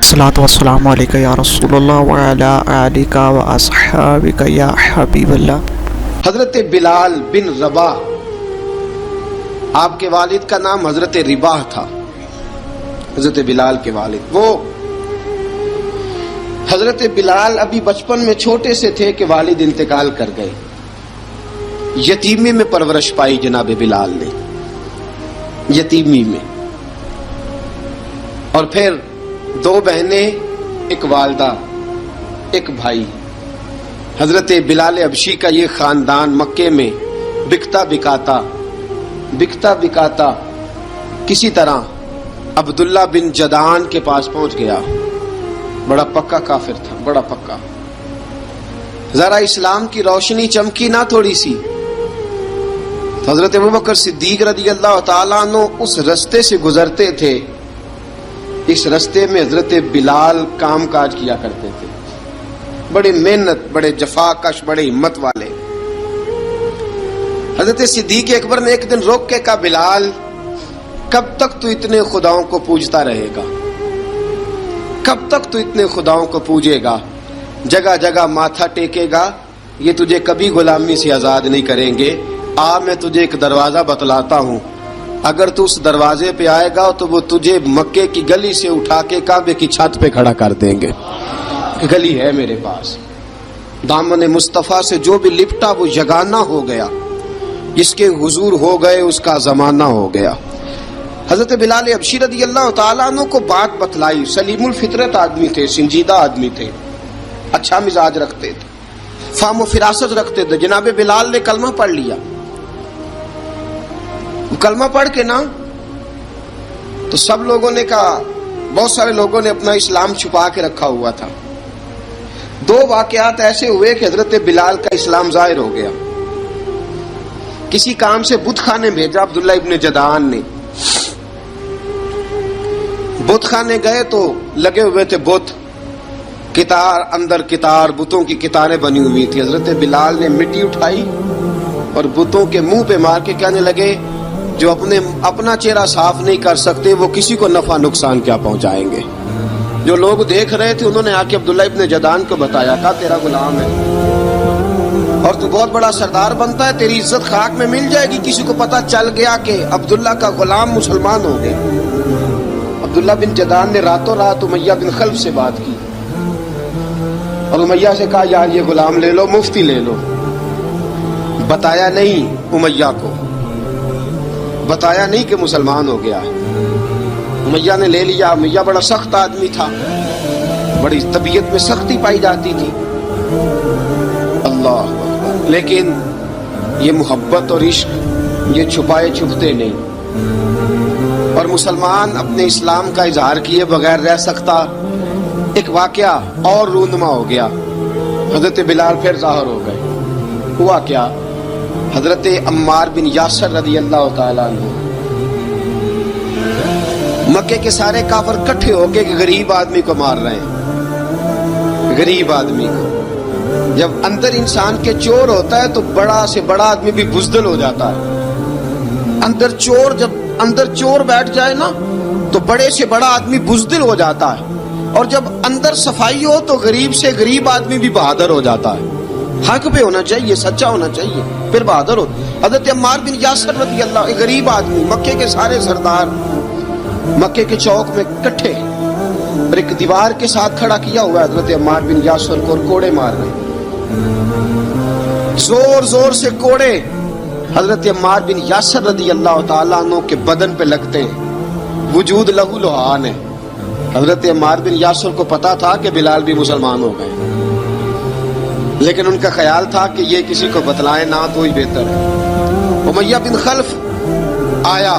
الصلاۃ والسلام علیکہ یا رسول اللہ وعلی آلک و اصحابک یا حبیب اللہ۔ حضرت بلال بن رباح، آپ کے والد کا نام حضرت رباح تھا، حضرت بلال کے والد۔ وہ حضرت بلال ابھی بچپن میں چھوٹے سے تھے کہ والد انتقال کر گئے، یتیمی میں پرورش پائی جناب بلال نے، یتیمی میں، اور پھر دو بہنیں، ایک والدہ، ایک بھائی۔ حضرت بلال حبشی کا یہ خاندان مکے میں بکتا بکاتا کسی طرح عبداللہ بن جدعان کے پاس پہنچ گیا۔ بڑا پکا کافر تھا، بڑا پکا۔ ذرا اسلام کی روشنی چمکی نہ تھوڑی سی، تو حضرت ابوبکر صدیق رضی اللہ تعالیٰ عنہ اس رستے سے گزرتے تھے۔ اس رستے میں حضرت بلال کام کاج کیا کرتے تھے، بڑی محنت، بڑے جفاکش، بڑے ہمت والے۔ حضرت صدیق اکبر نے ایک دن روک کے کہا، بلال کب تک تو اتنے خداؤں کو پوجتا رہے گا؟ کب تک تو اتنے خداؤں کو پوجے گا، جگہ جگہ ماتھا ٹیکے گا؟ یہ تجھے کبھی غلامی سے آزاد نہیں کریں گے۔ میں تجھے ایک دروازہ بتلاتا ہوں، اگر تو اس دروازے پہ آئے گا تو وہ تجھے مکے کی گلی سے اٹھا کے کعبے کی چھت پہ کھڑا کر دیں گے۔ گلی ہے میرے پاس، دامن مصطفیٰ سے جو بھی لپٹا وہ یگانہ ہو گیا، جس کے حضور ہو گئے اس کا زمانہ ہو گیا۔ حضرت بلال حبشی رضی اللہ تعالیٰ عنہ کو بات بتلائی۔ سلیم الفطرت آدمی تھے، سنجیدہ آدمی تھے، اچھا مزاج رکھتے تھے، فہم و فراست رکھتے تھے۔ جناب بلال نے کلمہ پڑھ لیا۔ کلمہ پڑھ کے نا تو سب لوگوں نے کہا، بہت سارے لوگوں نے اپنا اسلام چھپا کے رکھا ہوا تھا۔ دو واقعات ایسے ہوئے کہ حضرت بلال کا اسلام ظاہر ہو گیا۔ کسی کام سے بت خانے بھیجا عبداللہ ابن جدعان نے، بت خانے گئے تو لگے ہوئے تھے بت، کتار اندر کتار، بتوں کی کتاریں بنی ہوئی تھی۔ حضرت بلال نے مٹی اٹھائی اور بتوں کے منہ پہ مار کے کہنے لگے، جو اپنا چہرہ صاف نہیں کر سکتے وہ کسی کو نفع نقصان کیا پہنچائیں گے۔ جو لوگ دیکھ رہے تھے انہوں نے آ کے عبداللہ ابن جدعان کو بتایا، کہا تیرا غلام ہے اور تو بہت بڑا سردار بنتا ہے، تیری عزت خاک میں مل جائے گی۔ کسی کو پتا چل گیا کہ عبداللہ کا غلام مسلمان ہو گیا۔ عبداللہ بن جدعان نے راتوں رات امیہ بن خلف سے بات کی اور امیہ سے کہا، یار یہ غلام لے لو، مفتی لے لو۔ بتایا نہیں امیہ کو، بتایا نہیں کہ مسلمان ہو گیا ہے۔ امیہ نے لے لیا۔ امیہ بڑا سخت آدمی تھا، بڑی طبیعت میں سختی پائی جاتی تھی، اللہ، لیکن یہ محبت اور عشق یہ چھپائے چھپتے نہیں، اور مسلمان اپنے اسلام کا اظہار کیے بغیر رہ سکتا۔ ایک واقعہ اور رونما ہو گیا، حضرت بلال پھر ظاہر ہو گئے۔ ہوا کیا؟ حضرت عمار بن یاسر رضی اللہ تعالیٰ عنہ، مکے کے سارے کافر کٹھے ہو کے غریب آدمی کو مار رہے ہیں، غریب آدمی کو۔ جب اندر انسان کے چور ہوتا ہے تو بڑا سے بڑا آدمی بھی بزدل ہو جاتا ہے۔ جب اندر چور بیٹھ جائے نا تو بڑے سے بڑا آدمی بزدل ہو جاتا ہے، اور جب اندر صفائی ہو تو غریب سے غریب آدمی بھی بہادر ہو جاتا ہے۔ حق پہ ہونا چاہیے، سچا ہونا چاہیے، پھر بہادر ہو۔ حضرت عمار بن یاسر رضی اللہ، ایک غریب آدمی، مکے کے سارے سردار مکے کے چوک میں کٹھے، اور ایک دیوار کے ساتھ کھڑا کیا ہوا ہے حضرت عمار بن یاسر کو، اور کوڑے مار رہے ہیں، زور زور سے کوڑے حضرت عمار بن یاسر رضی اللہ تعالیٰ عنہ کے بدن پہ لگتے ہیں، وجود لہو لہان ہے۔ حضرت عمار بن یاسر کو پتا تھا کہ بلال بھی مسلمان ہو گئے، لیکن ان کا خیال تھا کہ یہ کسی کو بتلائے نہ تو ہی بہتر ہے۔ امیہ بن خلف آیا،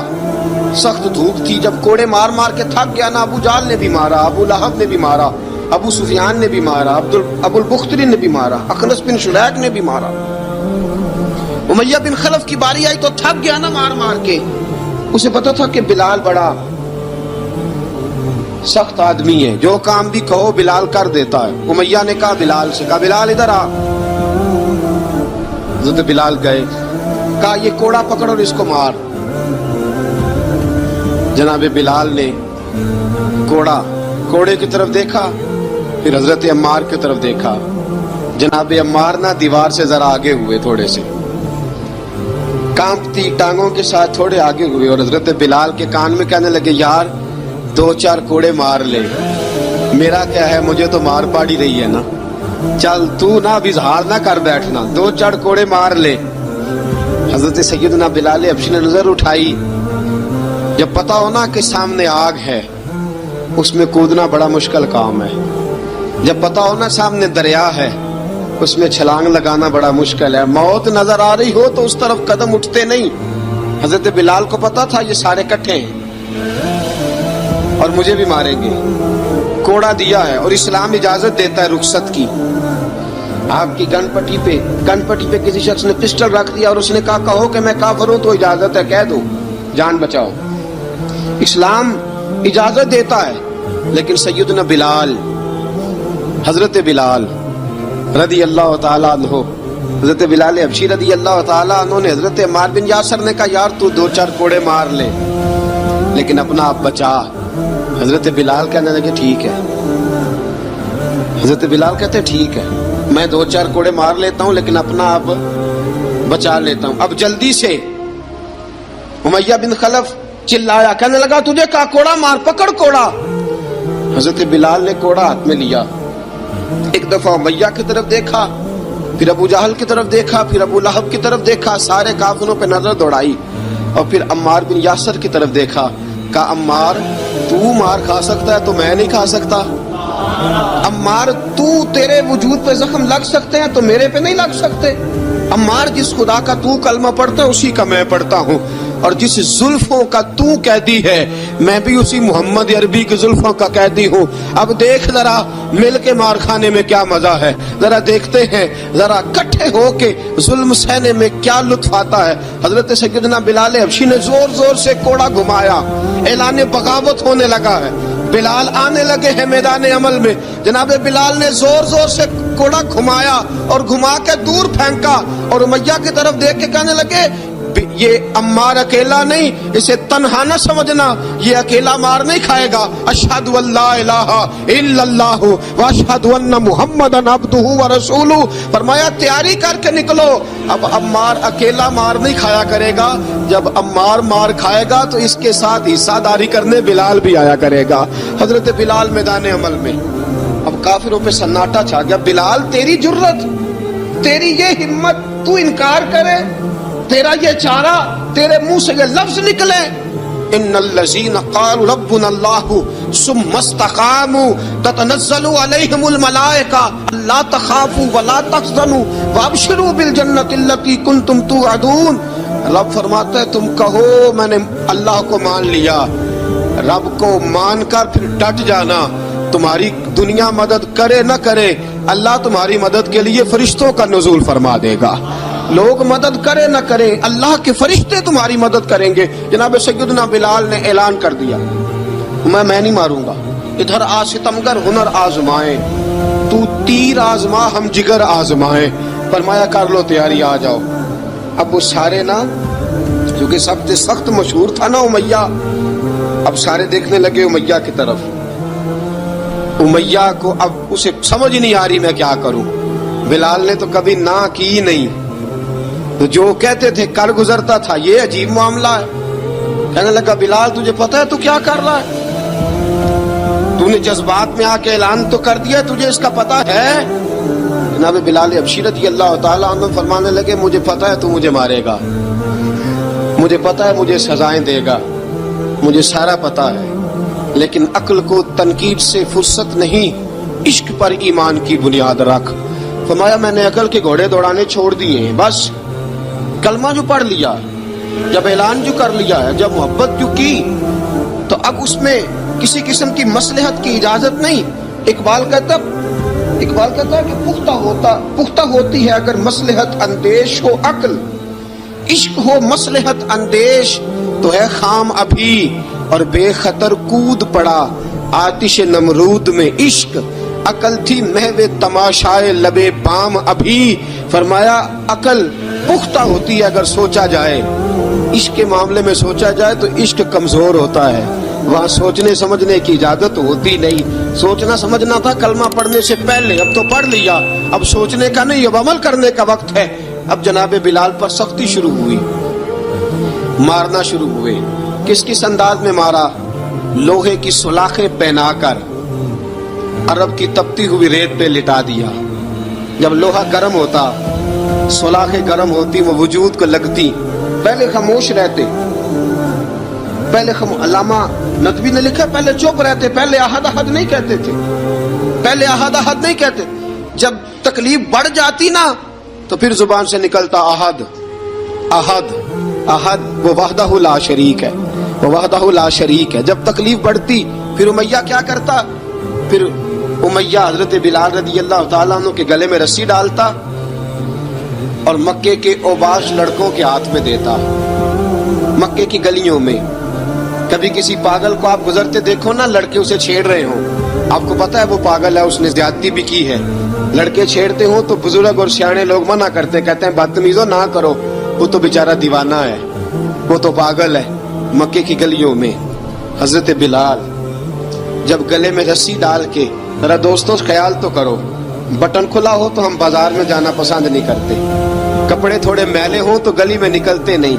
سخت دھوپ تھی، جب کوڑے مار مار کے تھک گیا نا، ابو جہل نے بھی مارا، ابو لہب نے بھی مارا، ابو سفیان نے بھی مارا، ابو البختری نے بھی مارا، اخنس بن شلیک نے بھی مارا۔ امیہ بن خلف کی باری آئی تو تھک گیا نا مار مار کے۔ اسے پتا تھا کہ بلال بڑا سخت آدمی ہے، جو کام بھی کہو بلال کر دیتا ہے۔ امیہ نے کہا بلال سے، کہا بلال ادھر آ۔ حضرت بلال گئے، کہا یہ کوڑا پکڑ اور اس کو مار۔ جناب بلال نے کوڑا कोड़े की तरफ देखा, फिर हजरत अम्मार की तरफ देखा। जनाब अम्मार ना दीवार से जरा आगे हुए, थोड़े से कांपती टांगों के साथ थोड़े आगे हुए, और हजरत बिलाल के कान में कहने लगे, यार 2-4 कोड़े मार ले। मेरा क्या है, मुझे तो मार पाड़ी रही है ना, चल तू ना अब इजहार ना कर बैठना, 2-4 कोड़े मार ले। हजरत सैयदना बिलाल हबशी ने नजर उठाई। जब पता हो ना कि सामने आग है, उसमें कूदना बड़ा मुश्किल काम है। जब पता हो ना सामने दरिया है, उसमें छलांग लगाना बड़ा मुश्किल है। मौत नजर आ रही हो तो उस तरफ कदम उठते नहीं। हजरत बिलाल को पता था ये सारे इकट्ठे हैं और मुझे भी मारेंगे। कोड़ा दिया है और इस्लाम इजाजत देता है रुखसत की। आपकी गनपट्टी पे किसी शख्स ने पिस्टल रख दिया और उसने कहा कहो कि मैं काफिर हूं तो इजाजत है, कह दो, जान बचाओ। इस्लाम इजाजत देता है। लेकिन सैयदना बिलाल, हजरत बिलाल रदी अल्लाह ताला अन्हो, हजरत बिलाल हबशी रदी अल्लाह ताला अन्हो ने हजरत अम्मार बिन यासर ने कहा, यार तू 2-4 कोड़े मार ले लेकिन अपना आप बचा। हजरत बिलाल कहने लगे ठीक है। हजरत बिलाल कहते ठीक है, मैं 2-4 कोड़े मार लेता हूं लेकिन अपना आप बचा लेता हूं। अब जल्दी से उमैया बिन खलफ चिल्लाया, कहने लगा तुझे कहा कोड़ा मार, पकड़ कोड़ा। हजरत बिलाल ने कोड़ा हाथ में लिया, एक दफा उमैया की तरफ देखा, फिर अबू जहल की तरफ देखा, फिर अबू लहब की तरफ देखा, सारे काफिरों पे नजर दौड़ाई और फिर अम्मार बिन यासर की तरफ देखा। कहा अम्मार तू मार खा सकता है तो मैं नहीं खा सकता। अम्मार तू, तेरे वजूद पे जख्म लग सकते हैं तो मेरे पे नहीं लग सकते। अम्मार जिस खुदा का तू कलमा पढ़ता है उसी का मैं पढ़ता हूँ, और जिस जुल्फों का तू कैदी है मैं भी उसी मोहम्मद अरबी की जुल्फों का कैदी हूँ। अब देख जरा मिल के मार खाने में क्या मजा है, जरा देखते हैं, जरा इकट्ठे होके जुल्म सहने में क्या लुत्फ आता है। हजरत सैयदना बिलाल हबशी ने जोर जोर से कोड़ा घुमाया, ऐलान बगावत होने लगा है। बिलाल आने लगे हैं मैदान अमल में। जनाब बिलाल ने जोर जोर से कोड़ा घुमाया और घुमा के दूर फेंका और उमैया की तरफ देख के कहने लगे, ये अम्मार अकेला नहीं, इसे तन्हा न समझना, ये अकेला मार नहीं खाएगा। अशहदु अल्ला इलाहा इल्लल्लाहु व अशहदु अन्ना मुहम्मदन अब्दुहु व रसूलुहु। फरमाया तैयारी करके निकलो। अब अम्मार अकेला मार नहीं खाया करेगा, जब अम्मार मार खाएगा तो इसके साथ हिस्सादारी करने बिलाल भी आया करेगा। हजरत बिलाल मैदान अमल में। अब काफिरों पे सन्नाटा छा गया। बिलाल तेरी जुर्रत, तेरी ये हिम्मत, तू इनकार करे, तेरा ये चारा, तेरे मुंह से ये लफ्ज निकले, इन्नल्लज़ीना क़ालू रब्बुनल्लाहु सुम्मा इस्तक़ामू ततनज़्ज़लु अलैहिमुल मलाइका अल्ला तख़ाफ़ू वला तहज़नू वअबशिरू बिल जन्नति अल्लती कुन्तुम तुअदून। रब फरमाता है तुम कहो मैंने अल्लाह को मान लिया, रब को मानकर फिर डट जाना। तुम्हारी दुनिया मदद करे न करे, अल्लाह तुम्हारी मदद के लिए फरिश्तों का नुज़ूल फरमा देगा। लोग मदद करे न करे, अल्लाह के फरिश्ते तुम्हारी मदद करेंगे। जनाब सैयदना बिलाल ने ऐलान कर दिया, मैं नहीं मारूंगा, इधर आ सितमगर हुनर आजमाए, तू तीर आजमा हम जिगर आजमाए। फरमाया कर लो तैयारी, आ जाओ। अब वो सारे ना, क्योंकि सबसे सख्त मशहूर था ना उमैया, अब सारे देखने लगे उमैया की तरफ। उमैया को अब उसे समझ नहीं आ रही मैं क्या करूं। बिलाल ने तो कभी ना की नहीं, तो जो कहते थे कर गुजरता था। ये अजीब मामला है। कहने लगा बिलाल तुझे पता है तू क्या कर रहा है, तूने जज्बात में आके ऐलान तो कर दिया, तुझे इसका पता है। जनाब बिलाल हबशी रज़ी अल्लाह ताला अन्हु फरमाने लगे मुझे पता है तू मुझे मारेगा, मुझे पता है मुझे सजाएं देगा, मुझे सारा पता है, लेकिन अक्ल को तनकीद से फुर्सत नहीं, इश्क पर ईमान की बुनियाद रख। फरमाया मैंने अकल के घोड़े दौड़ाने छोड़ दिए हैं, बस कलमा जो पढ़ लिया, जब ऐलान जो कर लिया है, जब मोहब्बत जो की, तो अब उसमें किसी किस्म की मसलहत की इजाजत नहीं। इकबाल कहता है कि पुख्ता होती है अगर मसलहत अंदेश हो अक्ल, इश्क हो मसलहत अंदेश तो है खाम अभी, और बेखतर कूद पड़ा आतिश नमरूद में इश्क, अकल थी महवे तमाशाए लबे बाम अभी। फरमाया अकल पुख्ता होती है अगर सोचा जाए, इश्क के मामले में सोचा जाए तो इश्क कमजोर होता है। वहां सोचने समझने की इजाजत होती नहीं। सोचना समझना था कलमा पढ़ने से पहले, अब तो पढ़ लिया, अब सोचने का नहीं, अब अमल करने का वक्त है। अब जनाब बिलाल पर सख्ती शुरू हुई, मारना शुरू हुए। किस किस अंदाज में मारा? लोहे की सुलाखें पहनाकर अरब की तपती हुई रेत पे लिटा दिया। जब लोहा गर्म होता, सुलाखें गर्म होती, वो वजूद को लगती, पहले खामोश रहते, पहले अल्लामा नदवी ने लिखा पहले चुप रहते, पहले अहद अहद नहीं कहते थे, पहले अहद अहद नहीं कहते। जब तकलीफ बढ़ जाती ना तो फिर जुबान से निकलता अहद अहद अहद, वो वहदहु ला शरीक है, वो वहदहु ला शरीक है। जब तकलीफ बढ़ती फिर उमैया क्या करता? फिर उमैया हजरत बिलाल रदी अल्लाह ताला अन्हु के गले में रस्सी डालता और मक्के के ओबाश लड़कों के हाथ में देता। मक्के की गलियों में कभी किसी पागल को आप गुजरते देखो ना, लड़के उसे छेड़ रहे हो, आपको पता है वो पागल है, उसने ज्यादती भी की है। लड़के छेड़ते हो तो बुजुर्ग और सियाने लोग मना करते, कहते हैं बदतमीजों ना करो, वो तो बेचारा दीवाना है, वो तो पागल है। मक्के की गलियों में हजरत बिलाल जब गले में रस्सी डाल के, जरा दोस्तों ख्याल तो करो, बटन खुला हो तो हम बाजार में जाना पसंद नहीं करते, कपड़े थोड़े मैले हो तो गली में निकलते नहीं।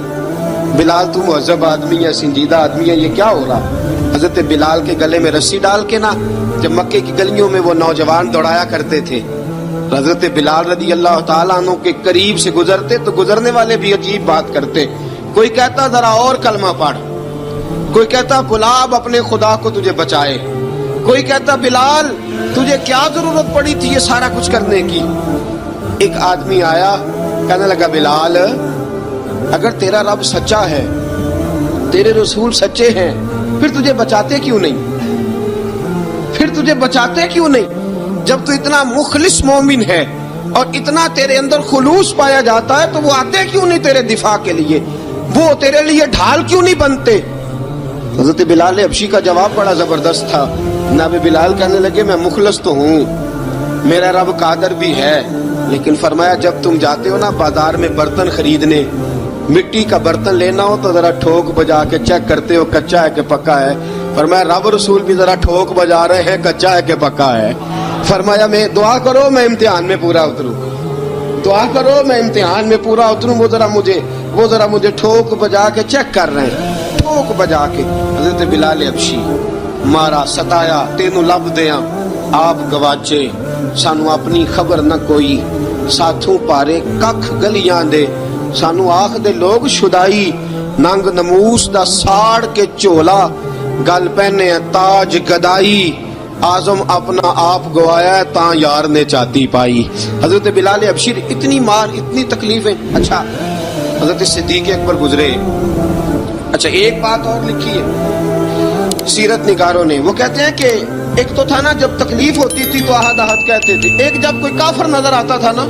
बिलाल तू मुहज्जब आदमी है, संजीदा आदमी है, ये क्या हो रहा? हजरत बिलाल के गले में रस्सी डाल के ना, जब मक्के की गलियों में वो नौजवान दौड़ाया करते थे, हजरत बिलाल रदी अल्लाह ताला अन्हु के करीब से गुजरते तो गुजरने वाले भी अजीब बात करते। कोई कहता जरा और कलमा पढ़, कोई कहता गुलाब अपने खुदा को तुझे बचाए, कोई कहता बिलाल तुझे क्या जरूरत पड़ी थी ये सारा कुछ करने की। एक आदमी आया, कहने लगा बिलाल अगर तेरा रब सच्चा है, तेरे रसूल सच्चे हैं, फिर तुझे बचाते क्यों नहीं? फिर तुझे बचाते क्यों नहीं? जब तू इतना मुखलिस मोमिन है और इतना तेरे अंदर खुलूस पाया जाता है तो वो आते क्यों नहीं तेरे दिफा के लिए? वो तेरे लिए ढाल क्यों नहीं बनते? हजरत बिलाल हबशी का जवाब बड़ा जबरदस्त था। जनाब बिलाल कहने लगे मैं मुखलस तो हूँ, मेरा रब कादर भी है, लेकिन फरमाया जब तुम जाते हो ना बाजार में बर्तन खरीदने, मिट्टी का बर्तन लेना हो तो जरा ठोक बजा के चेक करते हो कच्चा है कि पक्का है। फरमाया रब रसूल भी जरा ठोक बजा रहे हैं कच्चा है कि पक्का है। फरमाया मैं दुआ करो मैं इम्तिहान में पूरा उतरूं, दुआ करो मैं इम्तिहान में पूरा उतरूं। वो जरा मुझे ठोक बजा के चेक कर रहे हैं, ठोक बजा के। हजरत बिलाल हबशी मारा सताया, तेनू लब दिया आप गवाचे, सानू अपनी खबर न कोई, साथों पारे कख गलियां दे, सानू आख दे लोग शुदाई, नंग नमूस दा साड़ के झोला, गल पहने ताज गदाई, आजम अपना आप गवाया ता यार ने चाती पाई। हजरत बिलाल हबशी इतनी मार, इतनी तकलीफें। अच्छा हजरत सिद्दीक अकबर गुजरे। अच्छा एक बात और लिखी है सीरत निगारों ने, वो कहते हैं कि एक तो था ना जब तकलीफ होती थी तो अहद अहद कहते थे, एक जब कोई काफिर नजर आता था ना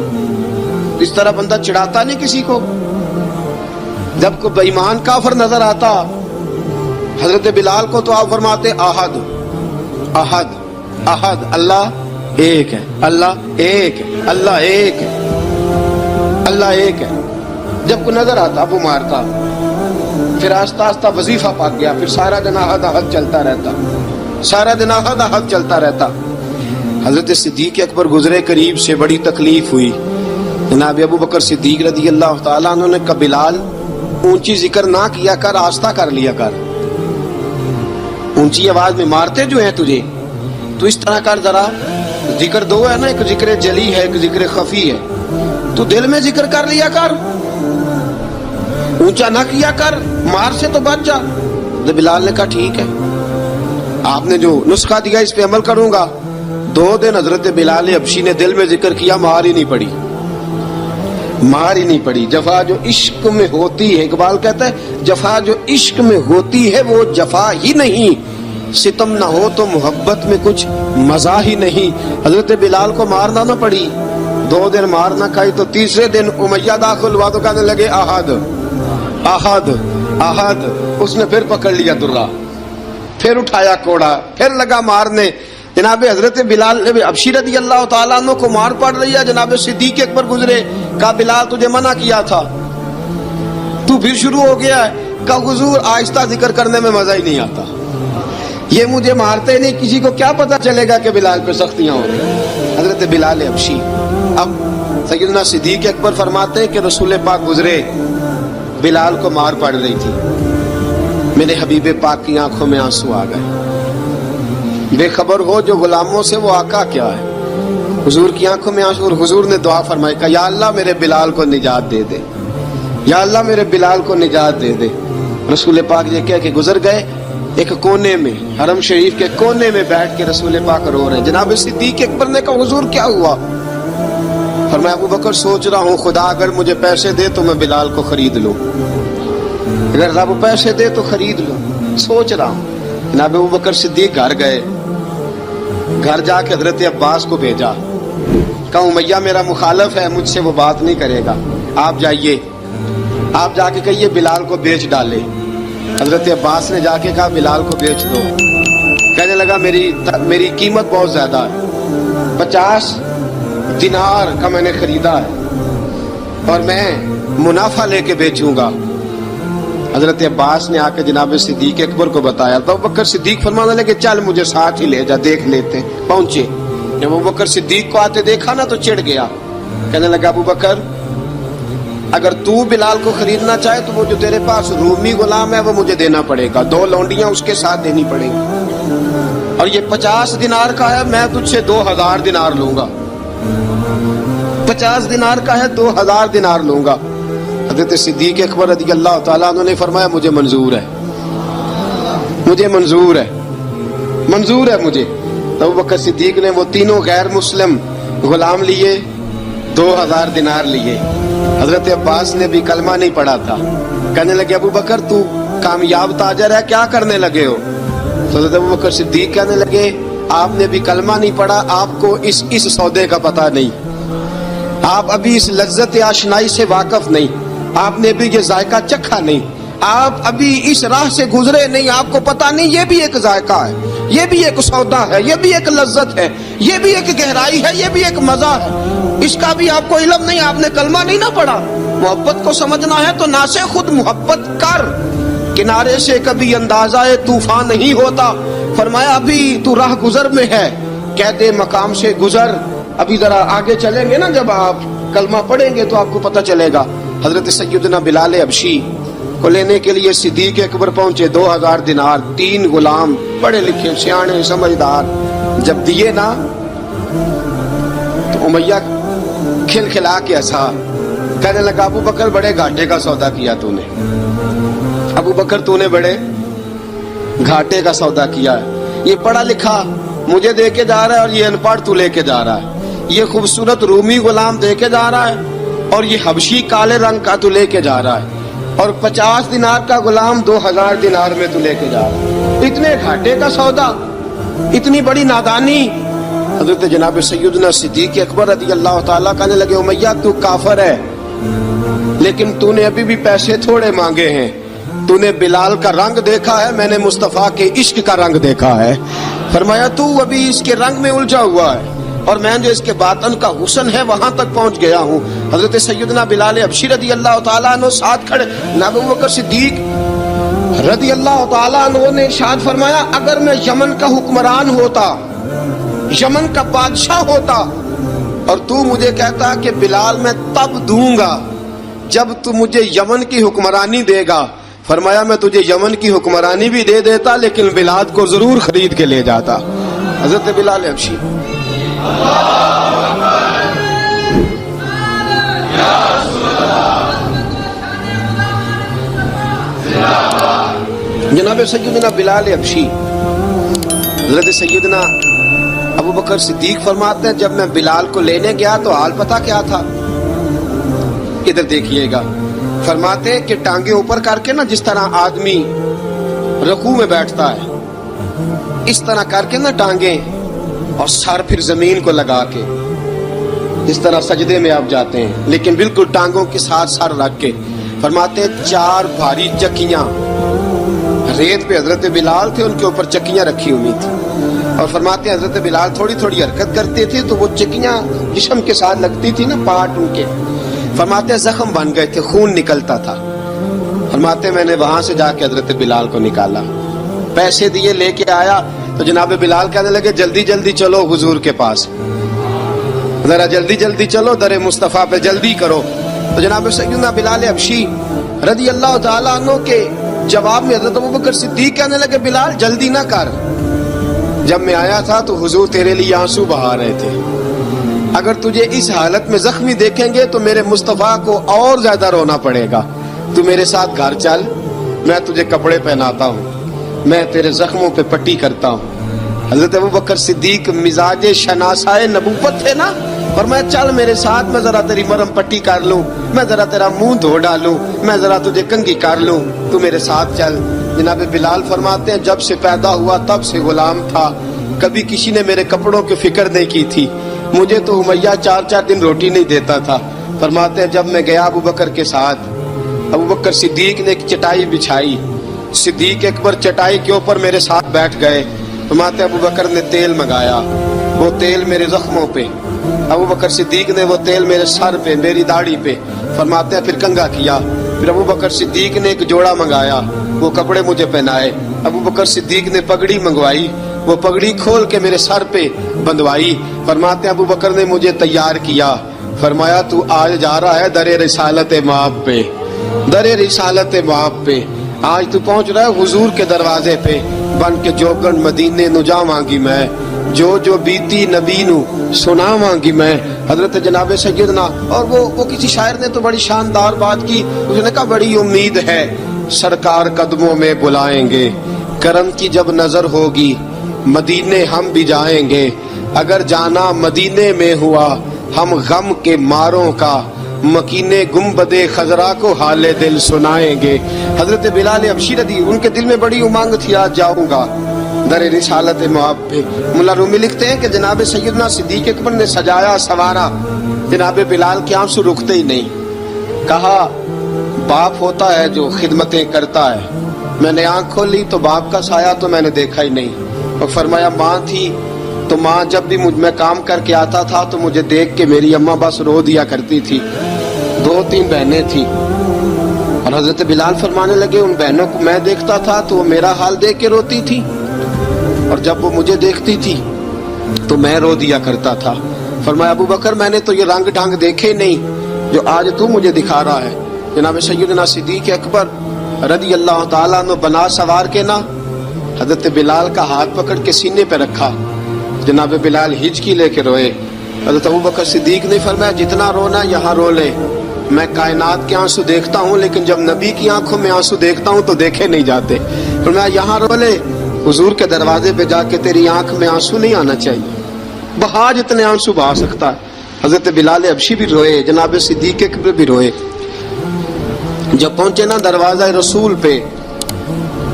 इस तरह बंदा चिढ़ाता नहीं किसी को, जब कोई बेईमान काफिर नजर आता हजरत बिलाल को तो आप फरमाते अहद अहद अहद, अल्लाह एक है, अल्लाह एक है, अल्लाह एक है, अल्लाह एक है। जब को नजर आता वो मारता, फिर आस्ता आस्ता वजीफा पाक गया, फिर सारा दिन अहद अहद चलता रहता, सारा दिन अहद अहद चलता रहता। हजरत सिद्दीक अकबर गुजरे करीब से, बड़ी तकलीफ हुई। जनाब अबू बकर सिद्दीक रदी अल्लाह ताला अन्हु ने कहा बिलाल ऊंची जिक्र ना किया कर, आस्ता कर लिया कर, ऊंची आवाज में मारते जो है तुझे, तू इस तरह कर, जरा जिक्र दो है ना, एक जिक्र जली है एक जिक्र खफी है, तू दिल में जिक्र कर लिया कर, ऊंचा ना किया कर, मार से तो बच जा। तो बिलाल ने कहा ठीक है, आपने जो नुस्खा दिया इस पे अमल करूंगा। 2 दिन हजरत बिलाल हबशी ने दिल में जिक्र किया, मार ही नहीं पड़ी, मार ही नहीं पड़ी। जफा जो इश्क में होती है, इकबाल कहता है जफा जो इश्क में होती है वो जफा ही नहीं, सितम ना हो तो मोहब्बत में कुछ मजा ही नहीं। हजरत बिलाल को मारना ना पड़ी, 2 दिन मार ना खाई तो तीसरे दिन उमैया दाखिल हुआ तो कहने लगे अहद अहद अहद। उसने फिर पकड़ लिया दुर्रा, फिर उठाया कोड़ा, फिर लगा मारने। जनाब हजरत बिलाल हबशी रदी अल्लाह ताला अन्हु को मार पड़ रही है। जनाब सिद्दीक अकबर गुजरे, कहा बिलाल तुझे मना किया था, तू फिर शुरू हो गया है। कहा हुजूर आहिस्ता जिक्र करने में मजा ही नहीं आता, یہ مجھے مارتے نہیں, کسی کو کیا پتا چلے گا کہ بلال پہ سختیاں ہو رہی. حضرت بلال حبشی. اب سیدنا صدیق اکبر فرماتے ہیں کہ رسول پاک گزرے, بلال کو مار پڑ رہی تھی, میرے حبیب پاک کی آنکھوں میں آنسو آ گئے. بے خبر ہو جو غلاموں سے وہ آقا کیا ہے. حضور کی آنکھوں میں آنسو, اور حضور نے دعا فرمائی کہ یا اللہ میرے بلال کو نجات دے دے, یا اللہ میرے بلال کو نجات دے دے. رسول پاک یہ کہہ کے گزر گئے. ایک کونے میں, حرم شریف کے کونے میں بیٹھ کے رسول پاک رو رہے ہیں. جناب صدیق اکبر نے کہا حضور کیا ہوا؟ فرمایا ابو بکر سوچ رہا ہوں خدا اگر مجھے پیسے دے تو میں بلال کو خرید لوں, اگر رب پیسے دے تو خرید لوں, سوچ رہا ہوں. جناب ابو بکر صدیق گھر گئے, گھر جا کے حضرت عباس کو بھیجا, کہا امیہ میرا مخالف ہے, مجھ سے وہ بات نہیں کرے گا, آپ جائیے, آپ جا کے کہیے بلال کو بیچ ڈالے. حضرت عباس نے جا کے کہا بلال کو بیچ دو. کہنے لگا میری قیمت بہت زیادہ ہے, 50 دینار کا میں نے خریدا ہے اور میں منافع لے کے بیچوں گا. حضرت عباس نے آ کے جناب صدیق اکبر کو بتایا تو ابو بکر صدیق فرمانے لگے چل مجھے ساتھ ہی لے جا, دیکھ لیتے. پہنچے, جب ابو بکر صدیق کو آتے دیکھا نا تو چڑ گیا. کہنے لگا ابو بکر اگر تو بلال کو خریدنا چاہے تو وہ جو تیرے پاس رومی غلام ہے وہ مجھے دینا پڑے گا, 2 لونڈیاں اس کے ساتھ دینی پڑیں گی, اور یہ 50 دینار کا ہے, میں تجھ سے 2000 دینار لوں گا. 50 دینار کا ہے, 2000 دینار لوں گا. حضرت صدیق اکبر رضی اللہ تعالیٰ عنہ نے فرمایا مجھے منظور ہے, مجھے منظور ہے, منظور ہے مجھے. تو ابو بکر صدیق نے وہ تینوں غیر مسلم غلام لیے, 2000 دینار لیے. حضرت عباس نے بھی کلمہ نہیں پڑھا تھا. کہنے لگے ابو بکر تو کامیاب تاجر ہے, کیا کرنے لگے ہو؟ تو حضرت ابو بکر صدیق کہنے لگے آپ نے بھی کلمہ نہیں پڑھا, آپ کو اس سودے کا پتہ نہیں, آپ ابھی اس لذت آشنائی سے واقف نہیں, آپ نے بھی یہ ذائقہ چکھا نہیں, آپ ابھی اس راہ سے گزرے نہیں, آپ کو پتہ نہیں یہ بھی ایک ذائقہ ہے, یہ بھی ایک سودا ہے, یہ بھی ایک لذت ہے, یہ بھی ایک گہرائی ہے, یہ بھی ایک مزہ ہے, اس کا بھی آپ کو علم نہیں, آپ نے کلمہ نہیں نہ پڑھا. محبت کو سمجھنا ہے تو نہ سے خود محبت کر, کنارے سے کبھی اندازہ طوفان نہیں ہوتا. فرمایا ابھی تو راہ گزر میں ہے, کہتے مقام سے گزر, ابھی ذرا آگے چلیں گے نا, جب آپ کلمہ پڑھیں گے تو آپ کو پتہ چلے گا. حضرت سیدنا بلال حبشی کو لینے کے لیے صدیق اکبر پہنچے, 2000 دینار, 3 غلام پڑھے لکھے سیانے سمجھدار. جب دیے نا تو امیہ کھل کھلا کے ہنسا, کہنے لگا ابو بکر بڑے گھاٹے کا سودا کیا تو نے, ابو بکر تو نے بڑے گھاٹے کا سودا کیا ہے. یہ پڑھا لکھا مجھے دے کے جا رہا ہے اور یہ ان پڑھ تو لے کے جا رہا ہے, یہ خوبصورت رومی غلام دے کے جا رہا ہے اور یہ حبشی کالے رنگ کا تو لے کے جا رہا ہے, اور 50 دینار کا غلام 2000 دینار میں تو لے کے جا رہا ہے. اتنے گھاٹے کا سودا, اتنی بڑی نادانی. حضرت جناب سیدنا صدیق اکبر رضی اللہ تعالیٰ کہنے لگے امیہ تو کافر ہے, لیکن تو نے ابھی بھی پیسے تھوڑے مانگے ہیں, تو نے بلال کا رنگ دیکھا ہے, میں نے مصطفیٰ کے عشق کا رنگ دیکھا ہے. فرمایا تو ابھی اس کے رنگ میں الجھا ہوا ہے, اور میں جو اس کے باطن کا حسن ہے وہاں تک پہنچ گیا ہوں. حضرت سیدنا بلال حبشی رضی اللہ تعالیٰ عنہ ساتھ کھڑے, ابو بکر صدیق رضی اللہ تعالیٰ عنہ نے ارشاد فرمایا اگر میں یمن کا حکمران ہوتا, یمن کا بادشاہ ہوتا, اور تو مجھے کہتا کہ بلال میں تب دوں گا جب تو مجھے یمن کی حکمرانی دے گا, فرمایا میں تجھے یمن کی حکمرانی بھی دے دیتا لیکن بلال کو ضرور خرید کے لے جاتا. حضرت بلال حبشی جناب سیدنا بلال حبشی, حضرت سیدنا ابو بکر صدیق فرماتے ہیں جب میں بلال کو لینے گیا تو حال پتہ کیا تھا, ادھر دیکھیے گا. فرماتے کہ ٹانگیں اوپر کر کے نا, جس طرح آدمی رکوع میں بیٹھتا ہے اس طرح کر کے نا ٹانگیں, اور سر پھر زمین کو لگا کے, جس طرح سجدے میں آپ جاتے ہیں, لیکن بالکل ٹانگوں کے ساتھ سر رکھ کے. فرماتے 4 بھاری چکیاں ریت پہ حضرت بلال تھے, ان کے اوپر چکیاں رکھی ہوئی تھی, اور فرماتے ہیں حضرت بلال تھوڑی تھوڑی حرکت کرتے تھے تو وہ چکیاں جسم کے ساتھ لگتی تھی نا, پارٹ ان کے. فرماتے زخم بن گئے تھے, خون نکلتا تھا. فرماتے میں نے وہاں سے جا کے حضرت بلال کو نکالا, پیسے دیے لے کے آیا تو جناب بلال کہنے لگے جلدی جلدی چلو حضور کے پاس، ذرا جلدی جلدی چلو، در مصطفیٰ پہ جلدی کرو۔ تو جناب سیدنا بلال حبشی رضی اللہ تعالیٰ عنہ کے جواب میں حضرت ابوبکر صدیق کہنے لگے بلال جلدی نہ کر، جب میں آیا تھا تو حضور تیرے لیے آنسو بہا رہے تھے، اگر تجھے اس حالت میں زخمی دیکھیں گے تو میرے مصطفیٰ کو اور زیادہ رونا پڑے گا، تو میرے ساتھ گھر چل، میں تجھے کپڑے پہناتا ہوں، میں تیرے زخموں پہ پٹی کرتا ہوں۔ حضرت ابوبکر صدیق مزاج شناسائے نبوت تھے نا، فرمایا چل میرے ساتھ، میں ذرا تیری مرم پٹی کر لوں، میں ذرا تیرا منہ دھو ڈالوں، میں ذرا تجھے کنگھی کر لوں، تو میرے ساتھ چل۔ جناب بلال فرماتے ہیں جب سے پیدا ہوا تب سے غلام تھا، کبھی کسی نے میرے کپڑوں کی فکر نہیں کی تھی، مجھے تو امیہ 4 دن روٹی نہیں دیتا تھا۔ فرماتے ہیں جب میں گیا ابوبکر کے ساتھ، ابوبکر صدیق نے ایک چٹائی بچھائی، صدیق اکبر چٹائی کے اوپر میرے ساتھ بیٹھ گئے۔ فرماتے ہیں ابوبکر نے تیل منگایا، وہ تیل میرے زخموں پہ، ابوبکر صدیق نے وہ تیل میرے سر پہ، میری داڑھی پہ، فرماتے ہیں پھر کنگھا کیا، پھر ابوبکر صدیق نے ایک جوڑا منگایا، وہ کپڑے مجھے پہنائے، ابوبکر صدیق نے پگڑی منگوائی، وہ پگڑی کھول کے میرے سر پہ بندھوائی۔ فرماتے ہیں ابوبکر نے مجھے تیار کیا، فرمایا تو آج جا رہا ہے در رسالت مآب پہ، در رسالت مآب پہ، آج تو پہنچ رہا ہے حضور کے دروازے پہ، بن کے جوگن مدینے نو جاواں گی میں، جو جو بیتی نبی نو سناواں گی میں۔ حضرت جناب سیدنا، اور وہ کسی شاعر نے تو بڑی شاندار بات کی، اس نے کہا بڑی امید ہے سرکار قدموں میں بلائیں گے، کرم کی جب نظر ہوگی مدینے ہم بھی جائیں گے، اگر جانا مدینے میں ہوا ہم غم کے ماروں کا، مکینے گنبد خضرا کو حال دل سنائیں گے۔ حضرت بلال حبشی رضی ان کے دل میں بڑی امنگ تھی آج جاؤں گا در رسالت مآب پہ۔ ملا رومی لکھتے ہیں کہ جناب سیدنا صدیق اکبر نے سجایا سوارا، جناب بلال کے آنسو رکتے ہی نہیں، کہا باپ ہوتا ہے جو خدمتیں کرتا ہے، میں نے آنکھ کھولی تو باپ کا سایہ تو میں نے دیکھا ہی نہیں، اور فرمایا ماں تھی تو ماں جب بھی میں کام کر کے آتا تھا تو مجھے دیکھ کے میری اماں بس رو دیا کرتی تھی، 2-3 بہنیں تھیں، اور حضرت بلال فرمانے لگے ان بہنوں کو میں دیکھتا تھا تو وہ میرا حال دیکھ کے روتی تھی، اور جب وہ مجھے دیکھتی تھی تو میں رو دیا کرتا تھا۔ فرمایا ابوبکر میں نے تو یہ رنگ ڈھنگ دیکھے نہیں جو آج تو مجھے دکھا رہا ہے۔ جناب سیدنا صدیق اکبر رضی اللہ تعالیٰ عنہ بنا سوار کے نا حضرت بلال کا ہاتھ پکڑ کے سینے پہ رکھا، جناب بلال ہچکی لے کے روئے۔ حضرت ابوبکر صدیق نے فرمایا جتنا رونا یہاں رو لے، میں کائنات کے آنسو دیکھتا ہوں لیکن جب نبی کی آنکھوں میں آنسو دیکھتا ہوں تو دیکھے نہیں جاتے، فرمایا یہاں رو لے، حضور کے دروازے پہ جا کے تیری آنکھ میں آنسو نہیں آنا چاہیے، بہا جتنے آنسو بہا سکتا ہے۔ حضرت بلال حبشی بھی روئے، جناب صدیق اکبر بھی روئے۔ جب پہنچے نا دروازہ رسول پہ،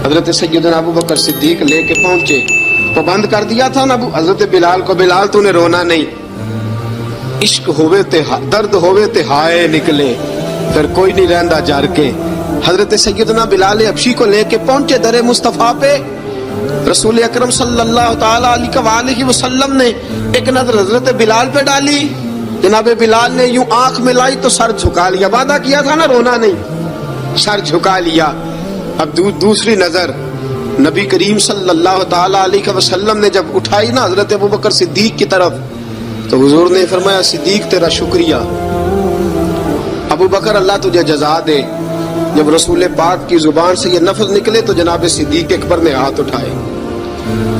حضرت سیدنا ابوبکر صدیق لے کے پہنچے، تو بند کر دیا تھا نا حضرت بلال کو، بلال تو نے رونا نہیں، عشق ہوئے تے درد ہوئے تے ہائے نکلے، پھر کوئی نہیں رہندا جر کے۔ حضرت سیدنا بلال حبشی کو لے کے پہنچے در مصطفیٰ پہ، رسول اکرم صلی اللہ تعالیٰ علیہ وسلم نے ایک نظر حضرت بلال پہ ڈالی، جناب بلال نے یوں آنکھ ملائی تو سر جھکا لیا، وعدہ کیا تھا نا رونا نہیں، سر جھکا لیا۔ اب دوسری نظر نبی کریم صلی اللہ تعالیٰ علیہ وسلم نے جب اٹھائی نا حضرت ابوبکر صدیق کی طرف، تو حضور نے فرمایا صدیق تیرا شکریہ، ابوبکر اللہ تجھے جزا دے۔ جب رسول پاک کی زبان سے یہ لفظ نکلے تو جناب صدیق اکبر نے ہاتھ اٹھائے،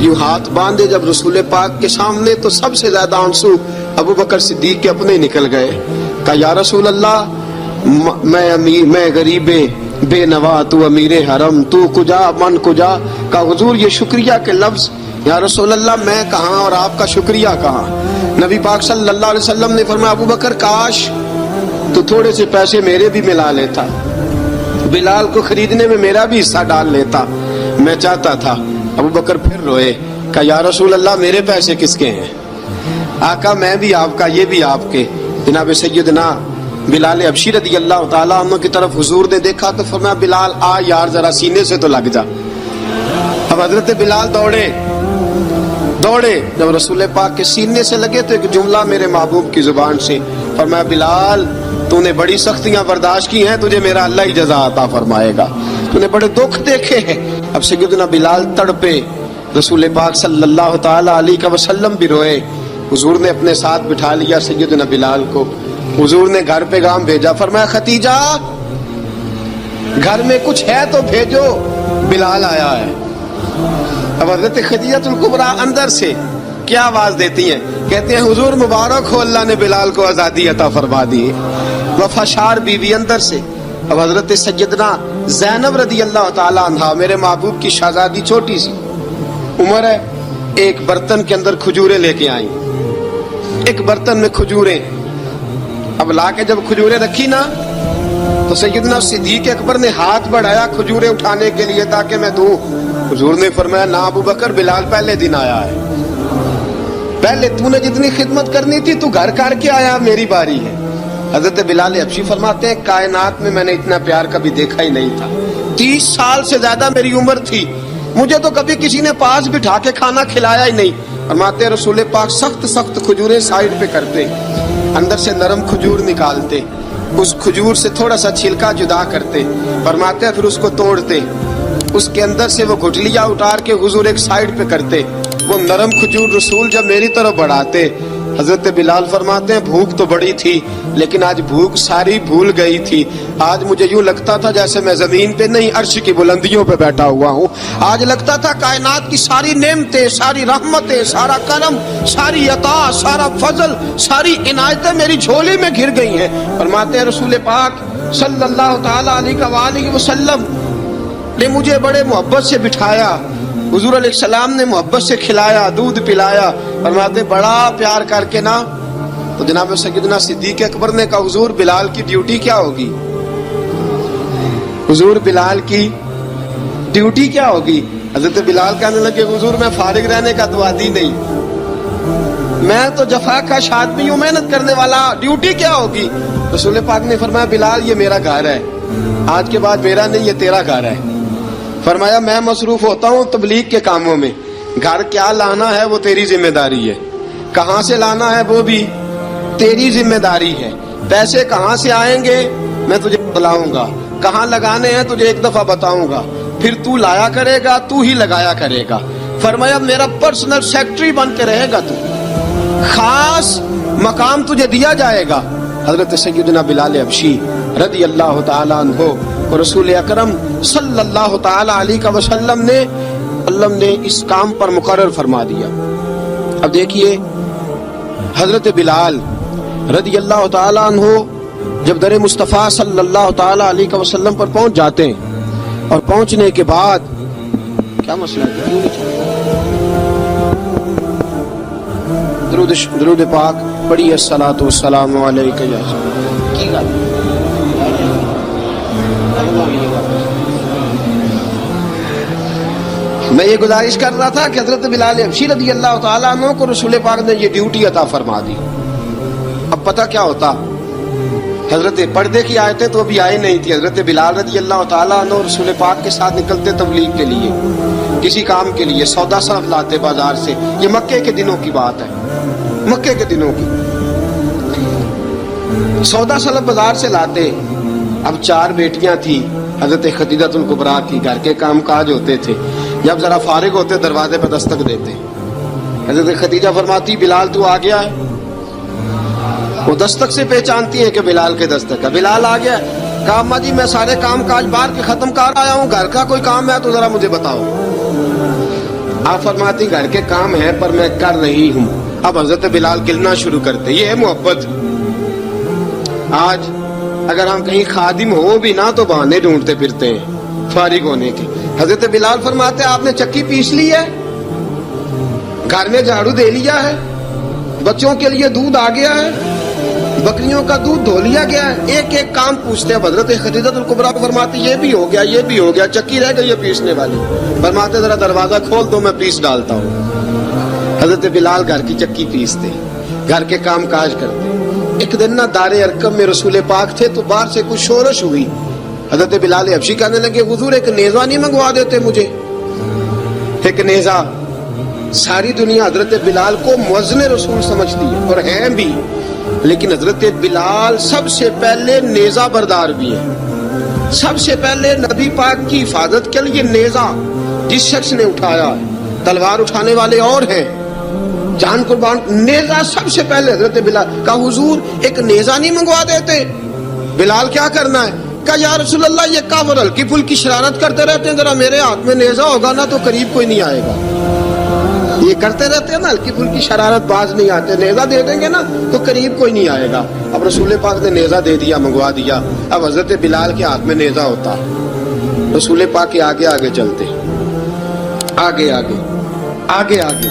یوں ہاتھ باندھے جب رسول پاک کے سامنے، تو سب سے زیادہ آنسو ابوبکر صدیق کے اپنے نکل گئے۔ کہا یا رسول اللہ میں غریب بے نوا، تو امیر حرم، تو کجا من کجا۔ کہا حضور یہ شکریہ کے لفظ، یا رسول اللہ میں کہاں اور آپ کا شکریہ کہاں۔ نبی پاک صلی اللہ علیہ وسلم نے فرمایا ابوبکر کاش تو تھوڑے سے پیسے میرے بھی ملا لیتا، بلال کو خریدنے میں میرا بھی حصہ ڈال لیتا، میں چاہتا تھا۔ ابوبکر پھر روئے، کہا یا رسول اللہ میرے پیسے کس کے ہیں؟ آقا میں بھی آپ کا، یہ بھی آپ کے۔ جناب سیدنا بلال حبشی رضی اللہ تعالیٰ عنہ کی طرف حضور نے دیکھا تو فرمایا بلال آ یار ذرا سینے سے تو لگ جا۔ اب حضرت بلال دوڑے، جب رسول پاک کے سینے سے لگے تو ایک جملہ میرے محبوب کی زبان سے، فرمایا بلال تو نے بڑی سختیاں برداشت کی ہیں، تجھے میرا اللہ ہی جزا عطا فرمائے گا۔ तूने बड़े दुख देखे हैं। अब सैयदना बिलाल तड़पे, रसूल पाक सल्लल्लाहु ताला अलैहि वसल्लम भी रोए। हुजूर ने अपने साथ बिठा लिया सैयदना बिलाल को। हुजूर ने घर पैगाम भेजा, फरमाया खतीजा घर में कुछ है तो भेजो, बिलाल आया है। अब हजरत खदीजतुल कुबरा अंदर से क्या आवाज देती हैं, कहते हैं हुजूर मुबारक हो, अल्लाह ने बिलाल को आजादी अता फरमा दी। वफाशार बीवी अंदर से। अब हजरत सैयदना ज़ैनब रदी अल्लाह ताला अन्हा, मेरे महबूब की शहजादी, छोटी सी उम्र है, एक बर्तन के अंदर खजूरें लेके आई। एक बर्तन में खजूरें, अब लाके जब खजूरें रखी ना, तो सैयदना सिद्दीक अकबर ने हाथ बढ़ाया खजूरें उठाने के लिए ताकि मैं दूं। हुजूर ने फरमाया ना अबू बकर, बिलाल पहले दिन आया है। पहले तूने जितनी खिदमत करनी थी तू घर करके आया, मेरी बारी है। हजरत बिलाल हबशी फरमाते हैं कायनात में मैंने इतना प्यार कभी देखा ही नहीं था। 30 साल से ज्यादा मेरी उम्र थी, मुझे तो कभी किसी ने पास बिठा के खाना खिलाया ही नहीं। फरमाते रसूल पाक सख्त सख्त खजूरें साइड पे करते, अंदर से नरम खजूर निकालते, उस खजूर से थोड़ा सा छिलका जुदा करते, फरमाते फिर उसको तोड़ते, उसके अंदर से वो गुठलियां उतार के हुजूर एक साइड पे करते। वो नरम खजूर रसूल जब मेरी तरफ बढ़ाते, हजरत बिलाल फरमाते हैं भूख तो बड़ी थी, लेकिन आज भूख सारी भूल गई थी। आज मुझे यूं लगता था जैसे मैं जमीन पे नहीं अर्श की बुलंदियों पे बैठा हुआ हूँ। आज लगता था कायनात की सारी नेमतें, सारी रहमतें, सारा करम, सारी अता, सारा फजल, सारी इनायतें मेरी झोली में घिर गई हैं। फरमाते हैं रसूल पाक सल्लल्लाहु ताला अलैहि वसल्लम ने मुझे बड़े मोहब्बत से बिठाया, हुजूर अलैहिस्सलाम ने मोहब्बत से खिलाया, दूध पिलाया। फरमाते बड़ा प्यार करके ना, तो जनाब सैयदना सिद्दीक अकबर ने कहा हुजूर बिलाल की ड्यूटी क्या होगी, हुजूर बिलाल की ड्यूटी क्या होगी। हजरत बिलाल कहने लगे हुजूर मैं फारिग रहने का तो आदी नहीं, मैं तो जफाकश आदमी हूँ, मेहनत करने वाला, ड्यूटी क्या होगी। रसूल पाक ने फरमाया बिलाल ये मेरा घर है, आज के बाद मेरा नहीं ये तेरा घर है। फरमाया मैं मसरूफ होता हूँ तबलीग के कामों में, घर क्या लाना है वो तेरी जिम्मेदारी है, कहाँ से लाना है वो भी तेरी जिम्मेदारी है, पैसे कहाँ से आएंगे मैं तुझे बुलाऊंगा, कहाँ लगाने हैं तुझे एक दफा बताऊंगा, फिर तू लाया करेगा, तू ही लगाया करेगा। फरमाया मेरा पर्सनल सेक्रेटरी बन के रहेगा तू, खास मकाम तुझे दिया जाएगा। हजरत सैयदना बिलाल हबशी रदी अल्लाह ताला अन्हो और रसूल अकरम सल्लल्लाहु ताला अलैहि वसल्लम ने इस काम पर मुकर्रर फरमा दिया। अब देखिए हजरत बिलाल रदी अल्लाह ताला अन्हो जब दर मुस्तफ़ा सल्लल्लाहु ताला अलैहि वसल्लम पर पहुंच जाते हैं, और पहुंचने के बाद क्या मसला है, दरूद पाक पढ़िए अस्सलातु वस्सलामु अलैका या की गल मैं ये गुजारिश कर रहा था कि हजरत बिलाल हबशी रज़ी अल्लाह ताला अन्हु को रसूल पाक ने ये ड्यूटी अता फरमा दी। अब पता क्या होता, हजरत पर्दे की आयतें तो अभी आई नहीं थी। हजरत बिलाल रज़ी अल्लाह ताला अन्हु रसूल पाक के साथ निकलते तबलीग के लिए, किसी काम के लिए, सौदा सरफ लाते बाजार से। ये मक्के के दिनों की बात है, मक्के के दिनों की सौदा सरफ बाजार से लाते। अब 4 बेटियां थी हजरत खदीजतुल कुबरा की, घर के काम काज होते थे, जब जरा फारिग होते दरवाजे पर दस्तक देते। हजरत खदीजा फरमाती बिलाल तू आ गया है, वो दस्तक से पहचानती है कि बिलाल के दस्तक है। बिलाल आ गया, कहा अम्मा जी मैं सारे काम काज बाहर के खत्म कर आया हूँ, घर का कोई काम है तो जरा मुझे बताओ। आप फरमाती घर के काम है पर मैं कर रही हूँ। अब हजरत बिलाल गिलना शुरू करते, ये है मोहब्बत। आज अगर हम कहीं खादिम हो भी ना तो बहाने ढूंढते फिरते हैं फारिग होने के। हजरत बिलाल फरमाते आपने चक्की पीस ली है, घर में झाड़ू दे लिया है, बच्चों के लिए दूध आ गया है, बकरियों का दूध धो लिया गया है, एक एक काम पूछते हैं। हजरत खदीजतुल कुबरा फरमाती ये भी हो गया, ये भी हो गया, चक्की रह गई है पीसने वाली। फरमाते जरा दरवाजा खोल दो मैं पीस डालता हूँ। हजरत बिलाल घर की चक्की पीसते, घर के काम काज करते। एक दिन ना दारे अरकम में रसूल पाक थे तो बाहर से कुछ शोरश हुई। हजरत बिलाल हबशी कहने लगे हुजूर एक नेज़ा नहीं मंगवा देते मुझे, एक नेज़ा। सारी दुनिया हजरत बिलाल को मुअज्जिन रसूल समझती है और हैं भी, लेकिन हजरत बिलाल सबसे पहले नेज़ा बरदार भी है। سب سے پہلے نبی پاک کی حفاظت کے لیے نیزہ جس شخص نے اٹھایا ہے، تلوار اٹھانے والے اور ہیں، جان قربان، نیزہ سب سے پہلے حضرت بلال کا، حضور ایک نیزہ نہیں منگوا دیتے؟ بلال کیا کرنا ہے؟ کہا یا رسول اللہ یہ کافر ہلکی پھلکی شرارت کرتے رہتے ہیں، ذرا میرے ہاتھ میں نیزہ ہوگا نا تو قریب کوئی نہیں آئے گا. یہ کرتے رہتے ہیں نا ہلکی پھلکی شرارت، باز نہیں آتے، نیزہ دے دیں گے نا تو قریب کوئی نہیں آئے گا. اب رسول پاک نے نیزہ دے دیا، منگوا دیا. اب حضرت بلال کے ہاتھ میں نیزہ ہوتا، رسول پاک کے آگے آگے چلتے، آگے آگے آگے آگے.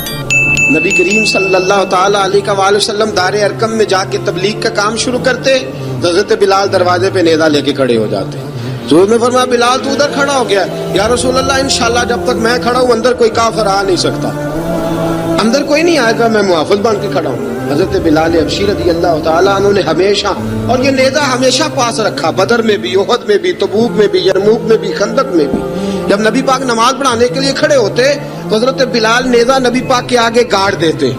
نبی کریم صلی اللہ تعالی علیہ وآلہ وسلم دار ارقم میں جا کے تبلیغ کا کام شروع کرتے، تو حضرت بلال دروازے پہ نیزہ لے کے کھڑے ہو جاتے. حضور نے فرمایا بلال تو ادھر کھڑا ہو گیا. یا رسول اللہ انشاءاللہ جب تک میں کھڑا ہوں اندر کوئی کافر آ نہیں سکتا، اندر کوئی نہیں آئے گا، میں محافظ بن کے کھڑا ہوں. حضرت بلال حبشی رضی اللہ تعالیٰ عنہ نے ہمیشہ، اور یہ نیزہ ہمیشہ پاس رکھا، بدر میں بھی، احد میں بھی، تبوک میں بھی، یرموک میں بھی، خندق میں بھی. جب نبی پاک نماز پڑھانے کے لیے کھڑے ہوتے تو حضرت بلال نیزہ نبی پاک کے آگے گاڑ دیتے.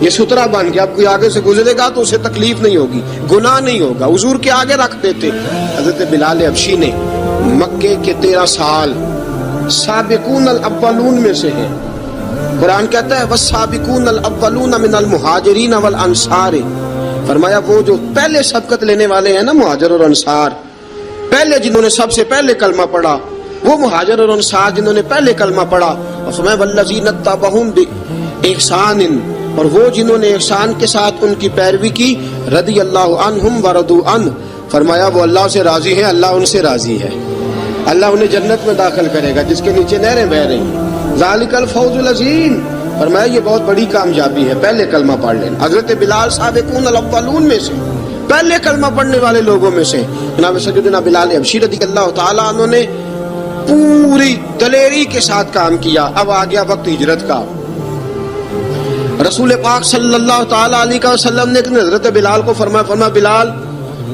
یہ سترا بن گیا، اب کوئی آگے سے گزرے گا تو اسے تکلیف نہیں ہوگی، گناہ نہیں ہوگا، حضور کے آگے رکھ دیتے. حضرت بلال حبشی نے مکے کے 13 سال سابقون الاولون میں سے ہیں. قرآن کہتا ہے والسابقون الاولون من المہاجرین والانصار، فرمایا وہ جو پہلے سبقت لینے والے ہیں نا مہاجر اور انصار، پہلے جنہوں نے سب سے پہلے کلمہ پڑھا، وہ مہاجر اور انصار جنہوں نے پہلے کلمہ پڑھا. اور فرمایا والذین اتبعوہم بإحسان، اور وہ جنہوں نے احسان کے ساتھ ان کی پیروی کی، رضی اللہ عنہم ورضوا عنہ، فرمایا وہ اللہ سے راضی ہیں، اللہ ان سے راضی ہے، اللہ انہیں جنت میں داخل کرے گا جس کے نیچے نہریں بہ رہی ہیں. ذالک الفوز العظیم، فرمایا یہ بہت بڑی کامیابی ہے پہلے کلمہ پڑھ لینا. حضرت بلال سابقون الاولون میں سے، پہلے کلمہ پڑھنے والے لوگوں میں سے. جناب سیدنا بلال حبشی رضی اللہ تعالیٰ عنہ نے پوری دلیری کے ساتھ کام کیا. اب آ گیا وقت ہجرت کا. رسول پاک صلی اللہ تعالی علیہ وسلم نے حضرت بلال کو فرمایا بلال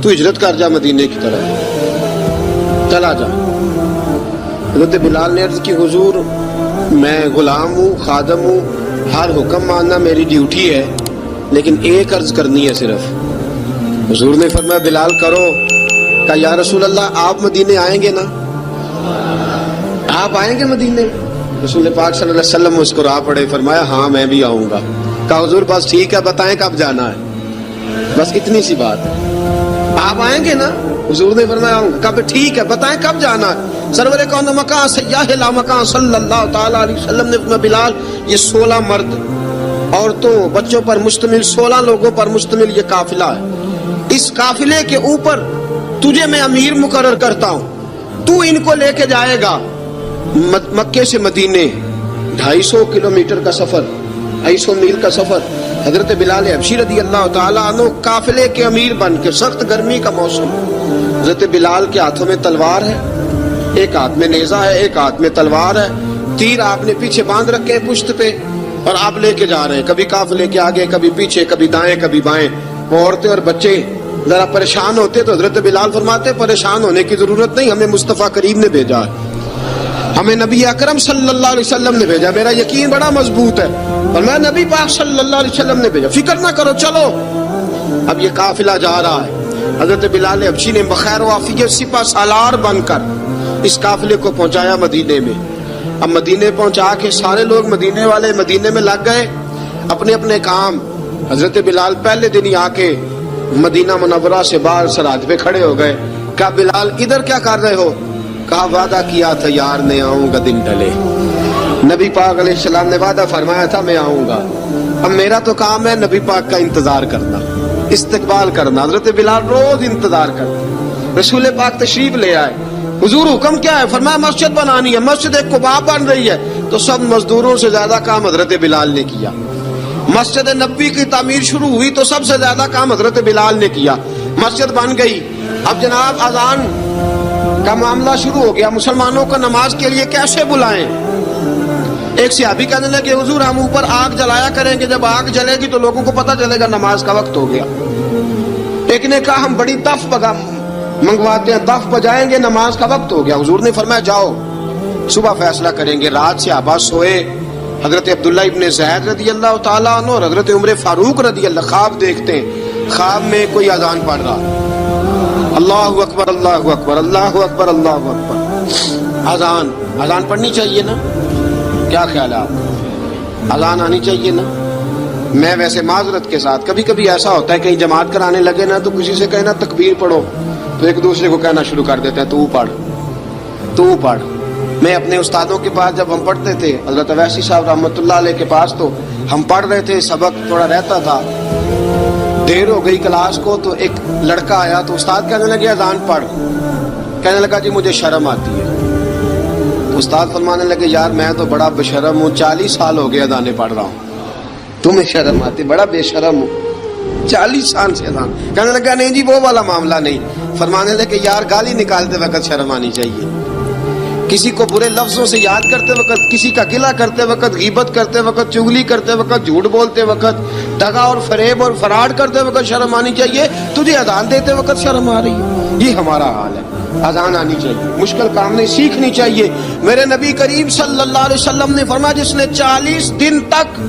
تو ہجرت کر جا مدینے کی طرف، چلا جا. حضرت بلال نے عرض کی حضور میں غلام ہوں، خادم ہوں، ہر حکم ماننا میری ڈیوٹی ہے، لیکن ایک عرض کرنی ہے صرف. حضور نے فرمایا بلال کرو. کہا یا رسول اللہ آپ مدینے آئیں گے نا، آپ آئیں گے مدینے؟ رسول پاک صلی اللہ علیہ وسلم مسکرا پڑے، فرمایا ہاں میں بھی آؤں گا. کہا حضور بس ٹھیک ہے، بتائیں کب جانا ہے، بس اتنی سی بات ہے، آپ آئیں گے نا؟ حضور نے فرمایا آؤں گا. کہا ٹھیک ہے بتائیں کب جانا ہے. سرور کون مکان سیاح لا مکان صلی اللہ تعالی علیہ وسلم نے فرمایا بلال یہ 16 مرد عورتوں بچوں پر مشتمل 16 لوگوں پر مشتمل یہ قافلہ ہے، اس قافلے کے اوپر تجھے میں امیر مقرر کرتا ہوں، تو ان کو لے کے جائے گا مکے سے مدینے 250 کلومیٹر کا سفر، 250 میل کا سفر. حضرت بلال حبشی رضی اللہ تعالیٰ عنہ قافلے کے امیر بن کے، سخت گرمی کا موسم، حضرت بلال کے ہاتھوں میں تلوار ہے، ایک ہاتھ میں نیزہ ہے، ایک ہاتھ میں تلوار ہے، تیر آپ نے پیچھے باندھ رکھے ہیں پشت پہ، اور آپ لے کے جا رہے ہیں، کبھی قافلے کے آگے، کبھی پیچھے، کبھی دائیں کبھی بائیں. وہ عورتیں اور بچے ذرا پریشان ہوتے تو حضرت بلال فرماتے پریشان ہونے کی ضرورت نہیں، ہمیں مصطفیٰ کریم نے بھیجا ہے، ہمیں نبی اکرم صلی اللہ علیہ وسلم نے بھیجا، میرا یقین بڑا مضبوط ہے، اور میں نبی پاک صلی اللہ علیہ وسلم نے بھیجا، فکر نہ کرو چلو. اب یہ قافلہ جا رہا ہے. حضرت بلال حبشی نے بخیر و عافیت سپہ سالار بن کر اس قافلے کو پہنچایا مدینے میں. اب مدینے پہنچا کے سارے لوگ مدینے والے مدینے میں لگ گئے اپنے اپنے کام. حضرت بلال پہلے دن ہی آ کے مدینہ منورہ سے باہر سرحد پہ کھڑے ہو گئے. کہا بلال ادھر کیا کر رہے ہو؟ کہا وعدہ کیا تھا یار نے آؤں گا دن ڈلے، نبی پاک علیہ السلام نے وعدہ فرمایا تھا میں آؤں گا، اب میرا تو کام ہے نبی پاک کا انتظار کرنا، استقبال کرنا. حضرت بلال روز انتظار کرتے. رسول پاک تشریف لے آئے. حضور حکم کیا ہے؟ فرمایا مسجد بنانی ہے، مسجد قباء بن رہی ہے. تو سب مزدوروں سے زیادہ کام حضرت بلال نے کیا. مسجد نبوی کی تعمیر شروع ہوئی تو سب سے زیادہ کام حضرت بلال نے کیا. مسجد بن گئی. اب جناب اذان کا معاملہ شروع ہو گیا، مسلمانوں کو نماز کے لیے کیسے بلائیں؟ ایک صحابی کہنے لگے حضور ہم اوپر آگ جلایا کریں گے، جب آگ جلے گی تو لوگوں کو پتہ چلے گا نماز کا وقت ہو گیا. ایک نے کہا ہم بڑی دف منگواتے ہیں، دف بجائیں گے، نماز کا وقت ہو گیا. حضور نے فرمایا جاؤ صبح فیصلہ کریں گے. رات سے صحابہ سوئے. حضرت عبداللہ ابن زید رضی اللہ تعالیٰ عنہ اور حضرت عمر فاروق رضی اللہ خواب دیکھتے ہیں. خواب میں کوئی اذان پڑھ رہا، اللہ اکبر اللہ اکبر اللہ اکبر اللہ اکبر. اذان پڑھنی چاہیے نا؟ کیا خیال ہے آپ کا؟ اذان آنی چاہیے نا؟ میں ویسے معذرت کے ساتھ کبھی کبھی ایسا ہوتا ہے کہیں جماعت کرانے لگے نا تو کسی سے کہنا تکبیر پڑھو تو ایک دوسرے کو کہنا شروع کر دیتے ہیں تو پڑھ. میں اپنے استادوں کے پاس جب ہم پڑھتے تھے حضرت اویسی صاحب رحمۃ اللہ علیہ کے پاس تو ہم پڑھ رہے تھے, سبق تھوڑا رہتا تھا, دیر ہو گئی کلاس کو تو ایک لڑکا آیا تو استاد کہنے لگے اذان پڑھ. کہنے لگا جی مجھے شرم آتی ہے. استاد فرمانے لگے یار میں تو بڑا بشرم ہوں, 40 سال ہو گئے اذانیں پڑھ رہا ہوں, تمہیں شرم آتی؟ بڑا بے شرم ہوں, 40 سال سے اذان. کہنے لگا نہیں جی وہ والا معاملہ نہیں. فرمانے لگے یار گالی نکالتے وقت شرم آنی چاہیے, کسی کو برے لفظوں سے یاد کرتے وقت, کسی کا گلہ کرتے وقت, غیبت کرتے وقت, چغلی کرتے وقت, جھوٹ بولتے وقت, دغا اور فریب اور فراڈ کرتے وقت شرم آنی چاہیے. تجھے اذان دیتے وقت شرم آ رہی ہے. یہ ہمارا حال ہے. اذان آنی چاہیے, مشکل کام نہیں, سیکھنی چاہیے. میرے نبی کریم صلی اللہ علیہ وسلم نے فرمایا جس نے 40 دن تک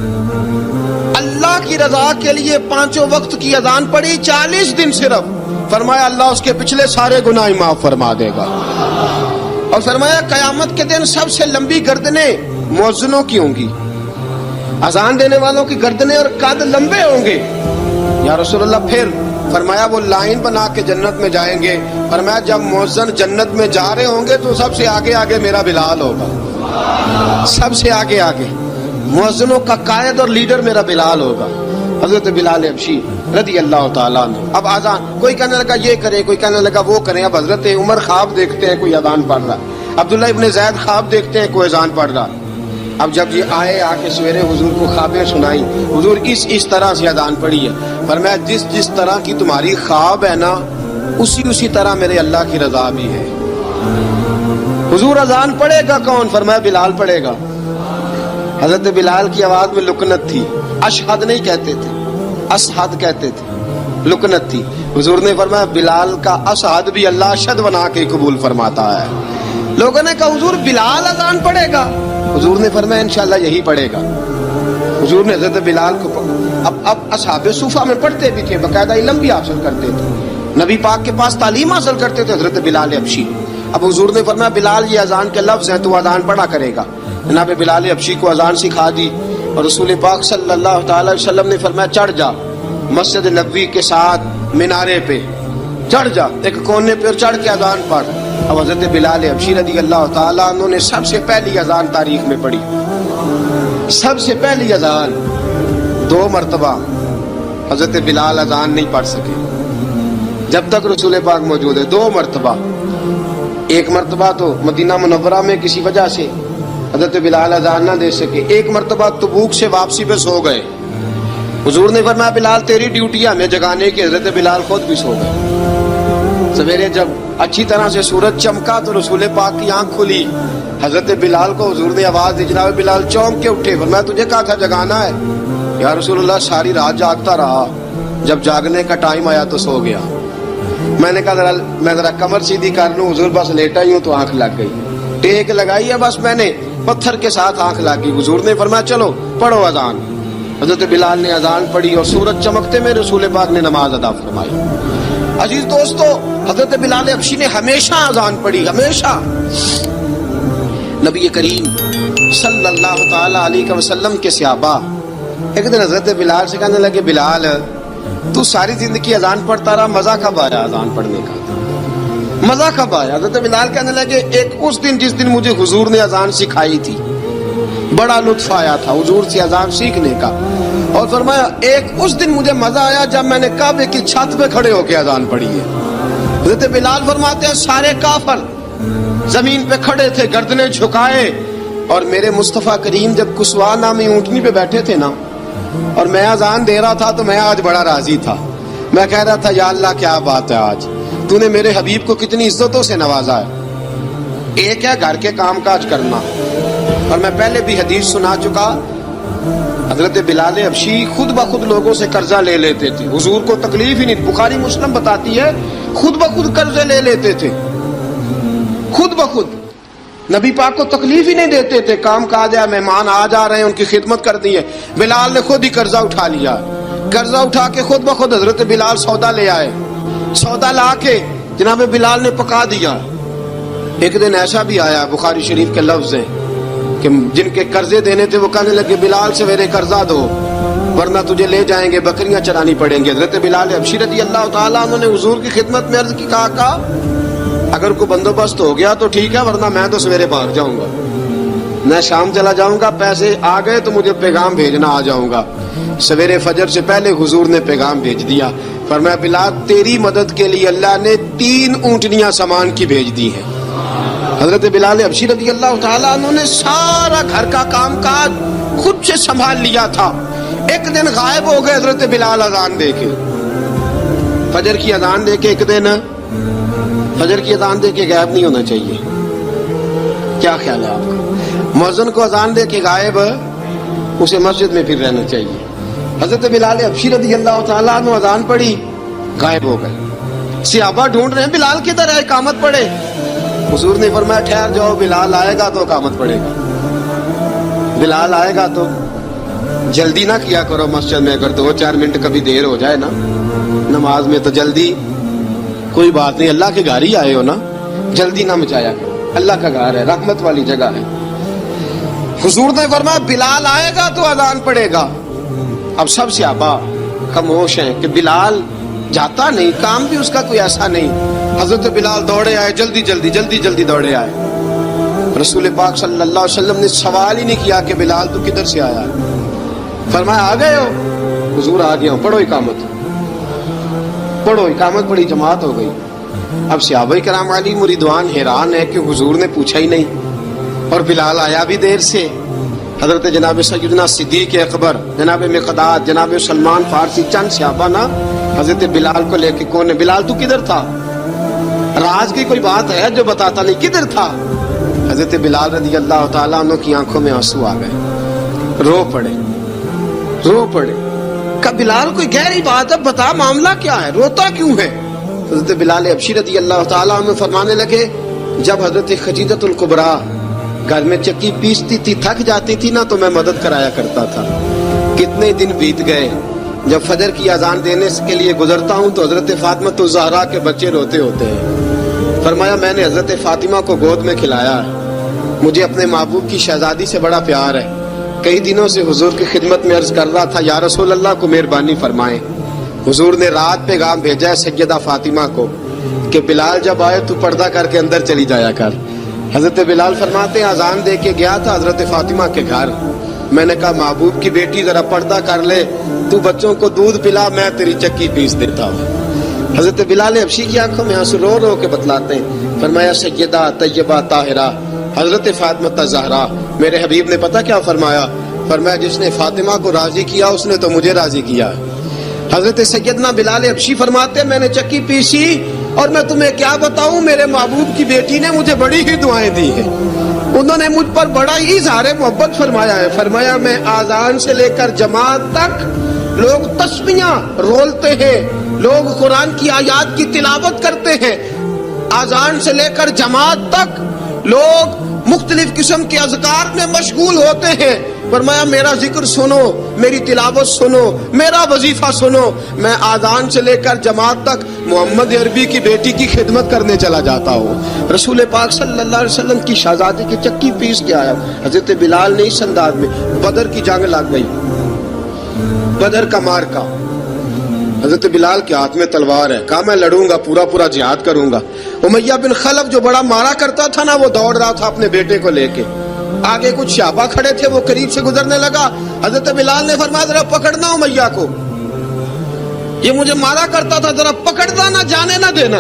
اللہ کی رضا کے لیے 5 وقت کی اذان پڑھی, 40 دن صرف, فرمایا اللہ اس کے پچھلے سارے گناہ معاف فرما دے گا. اور فرمایا قیامت کے دن سب سے لمبی گردنیں مؤذنوں کی ہوں گی, اذان دینے والوں کی گردنیں اور قد لمبے ہوں گے. یا رسول اللہ پھر؟ فرمایا وہ لائن بنا کے جنت میں جائیں گے. فرمایا جب مؤذن جنت میں جا رہے ہوں گے تو سب سے آگے آگے میرا بلال ہوگا, سب سے آگے آگے مؤذنوں کا قائد اور لیڈر میرا بلال ہوگا, حضرت بلال حبشی رضی اللہ تعالیٰ عنہ. اب اذان کوئی کہنے لگا یہ کریں, کوئی کہنے لگا وہ کریں. اب حضرت عمر خواب دیکھتے ہیں کوئی اذان پڑھ رہا, عبداللہ ابن زید خواب دیکھتے ہیں کوئی اذان پڑھ رہا. اب جب یہ آئے آ کے سویرے حضور کو خوابیں سنائی, حضور اس طرح سے اذان پڑھی ہے. فرمایا جس طرح کی تمہاری خواب ہے نا اسی طرح میرے اللہ کی رضا بھی ہے. حضور اذان پڑھے گا کون؟ فرمایا بلال پڑھے گا. حضرت بلال کی آواز میں لکنت تھی, اشہد نہیں کہتے تھے, اشہد کہتے تھے, لکنت تھی. حضور نے فرمایا بلال کا اشہد بھی اللہ اشہد بنا کے قبول فرماتا ہے. لوگوں نے کہا حضور بلال اذان پڑھے گا؟ حضور نے فرمایا انشاءاللہ یہی پڑھے گا. حضور نے حضرت بلال کو اب اصحاب صوفہ میں پڑھتے بھی تھے, باقاعدہ علم بھی حاصل کرتے تھے, نبی پاک کے پاس تعلیم حاصل کرتے تھے حضرت بلال حبشی. اب حضور نے فرمایا بلال یہ اذان کے لفظ ہیں تو اذان پڑھا کرے گا. جناب بلال حبشی کو اذان سکھا دی اور رسول پاک صلی اللہ تعالی وسلم نے فرمایا چڑھ جا مسجد نبوی کے ساتھ مینارے پہ, چڑھ جا ایک کونے پہ اور چڑھ کے اذان پڑھ. اب حضرت بلال حبشی رضی اللہ تعالیٰ عنہ نے سب سے پہلی اذان تاریخ میں پڑھی, سب سے پہلی اذان. 2 مرتبہ حضرت بلال اذان نہیں پڑھ سکے جب تک رسول پاک موجود ہے. 2 مرتبہ, ایک مرتبہ تو مدینہ منورہ میں کسی وجہ سے حضرت بلال اذان نہ دے سکے, ایک مرتبہ تبوک سے واپسی پہ سو گئے. حضور نے فرمایا بلال تیری ڈیوٹی ہے ہمیں جگانے کی. حضرت بلال خود بھی سو گئے. سویرے جب اچھی طرح سے سورج چمکا تو رسول پاک کی آنکھ کھلی, حضرت بلال کو حضور نے آواز دی, جناب بلال چونک کے اٹھے. فرمایا تجھے کہا تھا جگانا ہے. یا رسول اللہ ساری رات جاگتا رہا, جب جاگنے کا ٹائم آیا تو سو گیا. میں نے کہا میں ذرا کمر سیدھی کر لوں. حضور بس لیٹا ہی ہوں تو آنکھ لگ گئی, ٹیک لگائی ہے بس میں نے, پتھر کے ساتھ آنکھ لگ گئی. حضور نے فرمایا چلو پڑھو اذان. حضرت بلال نے اذان پڑھی اور سورج چمکتے میں رسول پاک نے نماز ادا فرمائی. عزیز دوستو حضرت بلال حبشی نے ہمیشہ اذان پڑھی, ہمیشہ. نبی کریم صلی اللہ تعالی علیہ وسلم کے صحابہ ایک دن حضرت بلال سے کہنے لگے بلال تو ساری زندگی اذان پڑھتا رہا, مزہ کب آیا اذان پڑھنے کا, مزہ کب آیا؟ حضرت بلال کہنے لگے ایک اس دن جس دن مجھے حضور نے اذان سکھائی تھی, بڑا لطف آیا تھا حضور سے اذان سیکھنے کا. اور فرمایا ایک اس دن مجھے مزہ آیا جب میں نے کعبے کی چھت پہ کھڑے ہو کے اذان پڑھی ہے. حضرت بلال فرماتے ہیں سارے کافر زمین پہ کھڑے تھے گردنیں جھکائے, اور میرے مصطفیٰ کریم جب کسوا نامی اونٹنی پہ بیٹھے تھے نا اور میں اذان دے رہا تھا تو میں آج بڑا راضی تھا. میں کہہ رہا تھا یا اللہ کیا بات ہے, آج تو نے میرے حبیب کو کتنی عزتوں سے نوازا ہے. ایک ہے گھر کے کام کاج کرنا, اور میں پہلے بھی حدیث سنا چکا, حضرت بلال حبشی خود بخود لوگوں سے قرضہ لے لیتے تھے, حضور کو تکلیف ہی نہیں. بخاری مسلم بتاتی ہے خود بخود قرضے لے لیتے تھے, خود بخود. نبی پاک کو تکلیف ہی نہیں دیتے تھے, کام کاج ہے, مہمان آ جا رہے ہیں ان کی خدمت کر دی ہے. بلال نے خود ہی قرضہ اٹھا لیا, قرضہ اٹھا کے خود بخود حضرت بلال سودا لے آئے, سودا لا کے जनाब बिलाल ने पका दिया। एक दिन ऐसा भी आया, बुखारी शरीफ के लफ्ज हैं कि जिनके कर्जे देने थे वो कहने लगे बिलाल सवेरे कर्जा दो वरना तुझे ले जाएंगे, बकरियां चरानी पड़ेंगी। हजरत बिलाल हबशी रज़ी अल्लाह ताला अन्हु ने हुजूर की खिदमत में अर्ज की, कहा अगर कोई बंदोबस्त हो गया तो ठीक है, वरना मैं तो सवेरे भाग जाऊंगा, मैं शाम चला जाऊंगा, पैसे आ गए तो मुझे पैगाम भेजना आ जाऊंगा। सवेरे फजर से पहले हुजूर ने पैगाम भेज दिया, फरमाया बिलाल तेरी मदद के लिए अल्लाह ने 3 ऊंटनियां सामान की भेज दी हैं। हजरत बिलाल हबशी रज़ी अल्लाह ताला अन्हु ने सारा घर का काम काज खुद से संभाल लिया था। एक दिन गायब हो गए हजरत बिलाल अजान दे के, फजर की अजान दे के, एक दिन फजर की अजान दे के गायब नहीं होना चाहिए। क्या ख्याल है आपका? मुअज्जिन को अजान दे के गायब, उसे मस्जिद में फिर रहना चाहिए। हजरत बिलाल हबशी रज़ी अल्लाह ताला अन्हु अजान पड़ी, गायब हो गए। सहाबा ढूंढ रहे हैं बिलाल किधर है, इकामत पड़े। हुजूर ने फरमाया ठहर जाओ, बिलाल आएगा तो इकामत पड़ेगा, बिलाल आएगा तो जल्दी ना किया करो मस्जिद में, अगर 2-4 मिनट कभी देर हो जाए ना नमाज में तो जल्दी कोई बात नहीं, अल्लाह के घर ही आए हो ना, जल्दी ना मचाया करो, अल्लाह का घर है, रहमत वाली जगह है। हुजूर ने फरमाया बिलाल आएगा तो अजान पड़ेगा। अब सब सहाबा खामोश हैं कि बिलाल जाता नहीं, काम भी उसका कोई ऐसा नहीं। हजरत बिलाल दौड़े आए, जल्दी जल्दी जल्दी जल्दी दौड़े आए। रसूल पाक सल्लल्लाहु अलैहि वसल्लम ने सवाल ही नहीं किया कि बिलाल तू किधर से आया, फरमाया आ गए हो? हुजूर आ गया हूं, पढ़ो इकामत, पढ़ो इकामत पढ़ी, जमात हो गई। अब सहाबाए किराम अली मुरीदवान हैरान है कि हुजूर ने पूछा ही नहीं और बिलाल आया भी देर से। हजरत जनाब सैयदना सिद्दीक अकबर, जनाब मिक़दाद, जनाब सलमान फारसी, चंद सहाबा ना हजरत बिलाल को लेके, कौन है बिलाल, तू किधर था? राज की कोई बात है जो बताता नहीं, किधर था? हजरत बिलाल रज़ी अल्लाह ताला अन्हु की आंखों में आंसू आ गए, रो पड़े, रो पड़े। का बिलाल कोई गहरी बात है, बता मामला क्या है, रोता क्यों है? हजरत बिलाल हबशी रज़ी अल्लाह ताला अन्हु फरमाने लगे, जब हजरत खदीजतुल कुबरा घर में चक्की पीसती थी, थक जाती थी ना, तो मैं मदद कराया करता था। कितने दिन बीत गए, जब फजर की अजान देने के लिए गुजरता हूँ तो हजरत फातिमा ज़हरा के बच्चे रोते होते हैं। फरमाया मैंने हजरत फातिमा को गोद में खिलाया है, मुझे अपने महबूब की शहजादी से बड़ा प्यार है। कई दिनों से हुजूर की खिदमत में अर्ज कर रहा था, या रसूल अल्लाह को मेहरबानी फरमाएं। हुजूर ने रात पैगाम भेजा है सैयदा फातिमा को कि बिलाल जब आए तू पर्दा करके अंदर चली जाया कर। हजरत बिलाल फरमाते हैं अजान दे के गया था हजरत फातिमा के घर, मैंने कहा महबूब की बेटी जरा पर्दा कर ले, तू बच्चों को दूध पिला, मैं तेरी चक्की पीस देता हूँ। हजरत बिलाल हबशी की आंखों में आंसू रो रो के बतलाते हैं, फरमाया सैयदा तैयबा ताहिरा हजरत फातिमा ज़हरा, मेरे हबीब ने पता क्या फरमाया? फरमाया जिसने फातिमा को राजी किया उसने तो मुझे राजी किया। हजरत सैयदना बिलाल हबशी फरमाते मैंने चक्की पीसी और मैं तुम्हें क्या बताऊं, मेरे महबूब की बेटी ने मुझे बड़ी ही दुआएं दी हैं, उन्होंने मुझ पर बड़ा ही इज़हार मोहब्बत फरमाया है। फरमाया मैं आजान से लेकर जमात तक लोग तस्बीहां रोलते हैं, लोग कुरान की आयत की तिलावत करते हैं, आजान से लेकर जमात तक लोग मुख्तलिफ किस्म के अज़कार में मशगूल होते हैं। फरमाया मेरा जिक्र सुनो, मेरी तिलावत सुनो, मेरा वजीफा सुनो, मैं आजान से लेकर जमात तक मोहम्मद अरबी की बेटी की खिदमत करने चला जाता हूँ। रसूल पाक सल्लल्लाहु अलैहि वसल्लम की शहजादी की चक्की पीस के आया। हजरत बिलाल ने इस अंदाज में, बदर की जंग लग गई, बदर का मार्का, हजरत बिलाल के हाथ में तलवार है, कहा मैं लड़ूंगा, पूरा पूरा जिहाद करूंगा। उमैया बिन खलफ जो बड़ा मारा करता था ना, वो दौड़ रहा था अपने बेटे को लेके, आगे कुछ सहाबा खड़े थे, वो करीब से गुजरने लगा। हजरत बिलाल ने फरमाया जरा पकड़ना उमैया को, ये मुझे मारा करता था, जरा पकड़ना, ना जाने ना देना।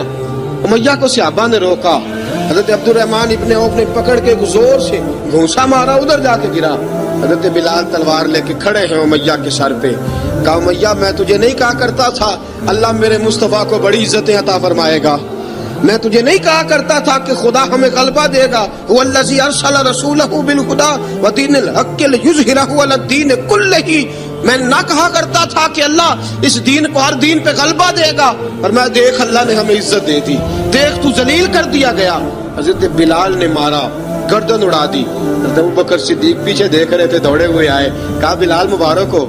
उमैया को सहाबा ने रोका। हजरत अब्दुर्रहमान इब्ने औफ ने पकड़ के जोर से घूंसा मारा, उधर जाके गिरा। हजरत बिलाल तलवार लेके खड़े हैं उमैया के सर पे। कहा उमैया मैं तुझे नहीं कहा करता था अल्लाह मेरे मुस्तफा को बड़ी इज्जतें अता फरमाएगा, मैं तुझे नहीं कहा करता था कि खुदा हमें गलबा देगा, हुवल्लज़ी अरसला रसूलहू बिल हुदा व दीनिल हक़्क़ि लियुज़हिरहू अला दीन कुल्लिही, मैं ना कहा करता था कि अल्लाह इस दीन को हर दीन पे गलबा देगा, और मैं देख अल्लाह ने हमें इज्जत दे दी, देख तू जलील कर दिया गया। हजरत बिलाल ने मारा, गर्दन उड़ा दी। हजरत अबू बकर सिद्दीक पीछे देख रहे थे, दौड़े हुए आए, कहा बिलाल मुबारक हो,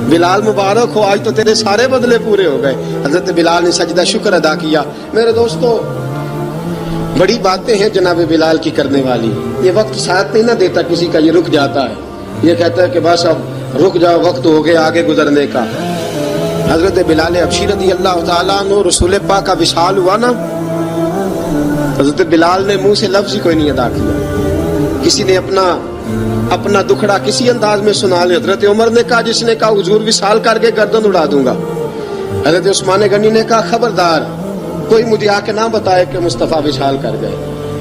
बिलाल मुबारक हो, आज तो तेरे सारे बदले पूरे हो गए। हजरत बिलाल ने सजदा शुक्र अदा किया। मेरे दोस्तों, बड़ी बातें हैं जनाब बिलाल की करने वाली। ये वक्त साथ नहीं ना देता किसी का, ये रुक जाता है, ये कहता है कि बस अब रुक जाओ, वक्त हो गया आगे गुजरने का। हजरत बिलाल हबशी रज़ी अल्लाह ताला अन्हु रसूल पाक का विशाल हुआ ना, हजरत बिलाल ने मुंह से लफ्ज ही कोई नहीं अदा किया। किसी ने अपना दुखड़ा किसी अंदाज में सुना लिया। हजरत उमर ने कहा, जिसने कहा हुजूर विशाल करके गर्दन उड़ा दूंगा। हजरत उस्मान गनी ने कहा, खबरदार कोई मुझे आके ना बताए कि मुस्तफा विशाल कर गए।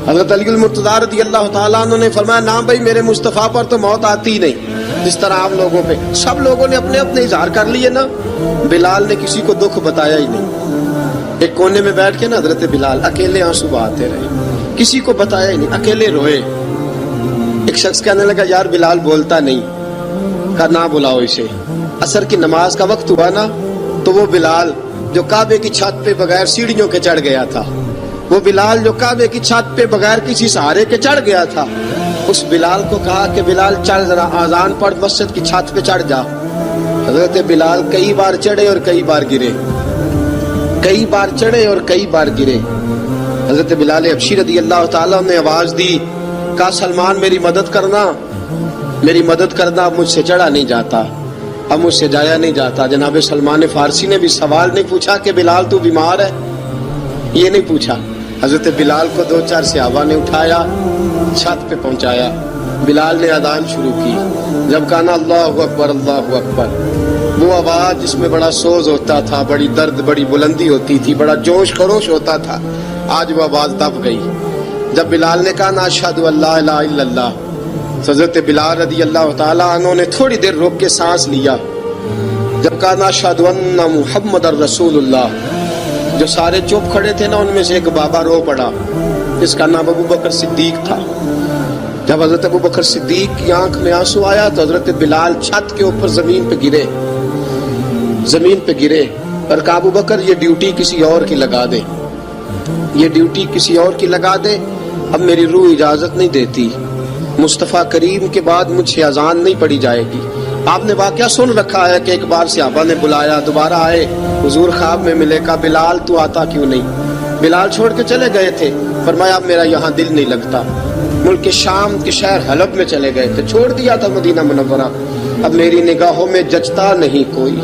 हजरत अली मुर्तज़ा रज़ी अल्लाह ताला अन्हु ने फरमाया, ना भाई मेरे मुस्तफा पर तो मौत आती ही नहीं, जिस तरह आप लोगों पे। सब लोगों ने अपने अपने इजहार कर लिए ना, बिलाल ने किसी को दुख बताया ही नहीं। एक कोने में बैठ के ना हजरत बिलाल अकेले आंसू बहाते रहे, किसी को बताया ही नहीं, अकेले रोए। एक शख्स कहने लगा, यार बिलाल बोलता नहीं। कहा, ना बुलाओ इसे। असर की नमाज का वक्त हुआ ना, तो वो बिलाल जो काबे की छत पे बगैर सीढ़ियों के चढ़ गया था, वो बिलाल जो काबे की छत पे बगैर किसी सहारे के चढ़ गया था, उस बिलाल को कहा कि बिलाल चढ़, जरा आजान पढ़, मस्जिद की छत पे चढ़ जा। हजरत बिलाल कई बार चढ़े और कई बार गिरे, कई बार चढ़े और कई बार गिरे। हजरत बिलाल हबशी रज़ी अल्लाह ताला ने आवाज दी, कहा, सलमान मेरी मदद करना, मेरी मदद करना, अब मुझसे चढ़ा नहीं जाता, अब मुझसे जाया नहीं जाता। जनाब सलमान फारसी ने भी सवाल नहीं पूछा कि बिलाल तू बीमार है, ये नहीं पूछा। हजरत बिलाल को 2-4 सहाबा ने उठाया, छत पे पहुंचाया। बिलाल ने अजान शुरू की। जब कहा ना अल्लाहु अकबर अल्लाहु अकबर, वो आवाज जिसमें बड़ा सोज होता था, बड़ी दर्द, बड़ी बुलंदी होती थी, बड़ा जोश खरोश होता था, आज वो आवाज दब गई। जब बिलाल ने कहा ना अशहदु अल्ला इलाहा इल्लल्लाह, हजरत बिलाल रज़ी अल्लाह ताला अन्हु ने थोड़ी देर रोक के सांस लिया। जब कहा ना अशहदु अन्ना मुहम्मदर रसूलुल्लाह, जो सारे चुप खड़े थे ना, उनमें से एक बाबा रो पड़ा, जिसका नाम अबू बकर सिद्दीक था। जब हजरत अबू बकर सिद्दीक की आंख में आंसू आया तो हजरत बिलाल छत के ऊपर जमीन पे गिरे, जमीन पे गिरे और कहा, अबू बकर ये ड्यूटी किसी और की लगा दे, ये ड्यूटी किसी और की लगा दे, अब मेरी रूह इजाजत नहीं देती, मुस्तफ़ा करीम के बाद मुझसे अजान नहीं पड़ी जाएगी। आपने वाकया सुन रखा है कि एक बार सहाबा ने बुलाया, दोबारा आए, हुजूर ख्वाब में मिले, कहा बिलाल तू आता क्यों नहीं? बिलाल छोड़ के चले गए थे। फरमाया, अब मेरा यहाँ दिल नहीं लगता। मुल्क के शाम के शहर हलब में चले गए थे, छोड़ दिया था मदीना मुनव्वरा। अब मेरी निगाहों में जचता नहीं कोई,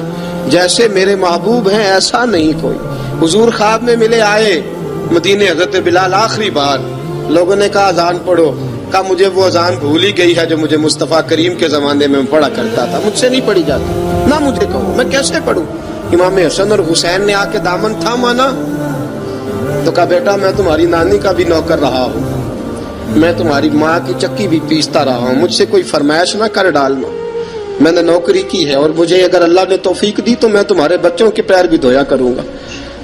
जैसे मेरे महबूब हैं ऐसा नहीं कोई। हुजूर ख्वाब में मिले, आए मदीने। हजरत बिलाल आखिरी बार, लोगों ने कहा अजान पढ़ो। कहा, मुझे वो अजान भूल ही गई है जो मुझे मुस्तफ़ा करीम के ज़माने में पढ़ा करता था, मुझसे नहीं पढ़ी जाती, ना मुझे कहो, मैं कैसे पढ़ूं? इमाम हसन और हुसैन ने आके दामन थामा ना, तो कहा, बेटा मैं तुम्हारी नानी का भी नौकर रहा हूँ, मैं तुम्हारी माँ की चक्की भी पीसता रहा हूँ, मुझसे कोई फरमाइश ना कर डालना, मैंने नौकरी की है, और मुझे अगर अल्लाह ने तौफीक दी तो मैं तुम्हारे बच्चों के पैर भी धोया करूंगा।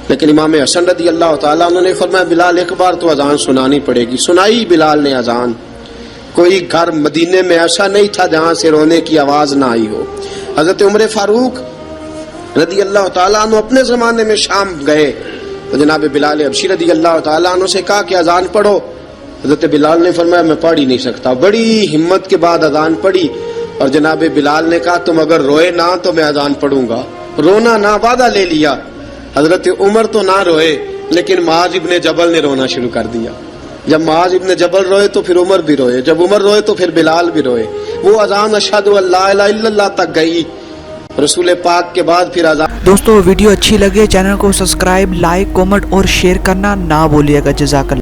लेकिन इमाम हसन रज़ी अल्लाह ताला उन्होंने फरमाया, बिलाल एक बार तो अजान सुनानी पड़ेगी। सुनाई बिलाल ने अजान। कोई घर मदीने में ऐसा नहीं था जहां से रोने की आवाज ना आई हो। हजरत उमर फारूक रज़ी अल्लाह ताला अन्हु अपने जमाने में शाम गए तो जनाब बिलाल हबशी रज़ी अल्लाह ताला अन्हु से कहा कि अजान पढ़ो। हजरत बिलाल ने फरमाया, मैं पढ़ ही नहीं सकता। बड़ी हिम्मत के बाद अजान पढ़ी और जनाब बिलाल ने कहा, तुम अगर रोए ना तो मैं अजान पढ़ूंगा। रोना ना, वादा ले लिया। हजरत उमर तो ना रोए, लेकिन मुआज इब्ने जबल ने रोना शुरू कर दिया। जब मुआज इब्ने जबल रोए तो फिर उमर भी रोए, जब उमर रोए तो फिर बिलाल भी रोए। वो अजान अशहदु अल्ला इलाहा इल्लल्लाह तक गई, रसूल पाक के बाद फिर अजान। दोस्तों वीडियो अच्छी लगे चैनल को सब्सक्राइब, लाइक, कमेंट और शेयर करना ना भूलिएगा। जज़ाकल्लाह।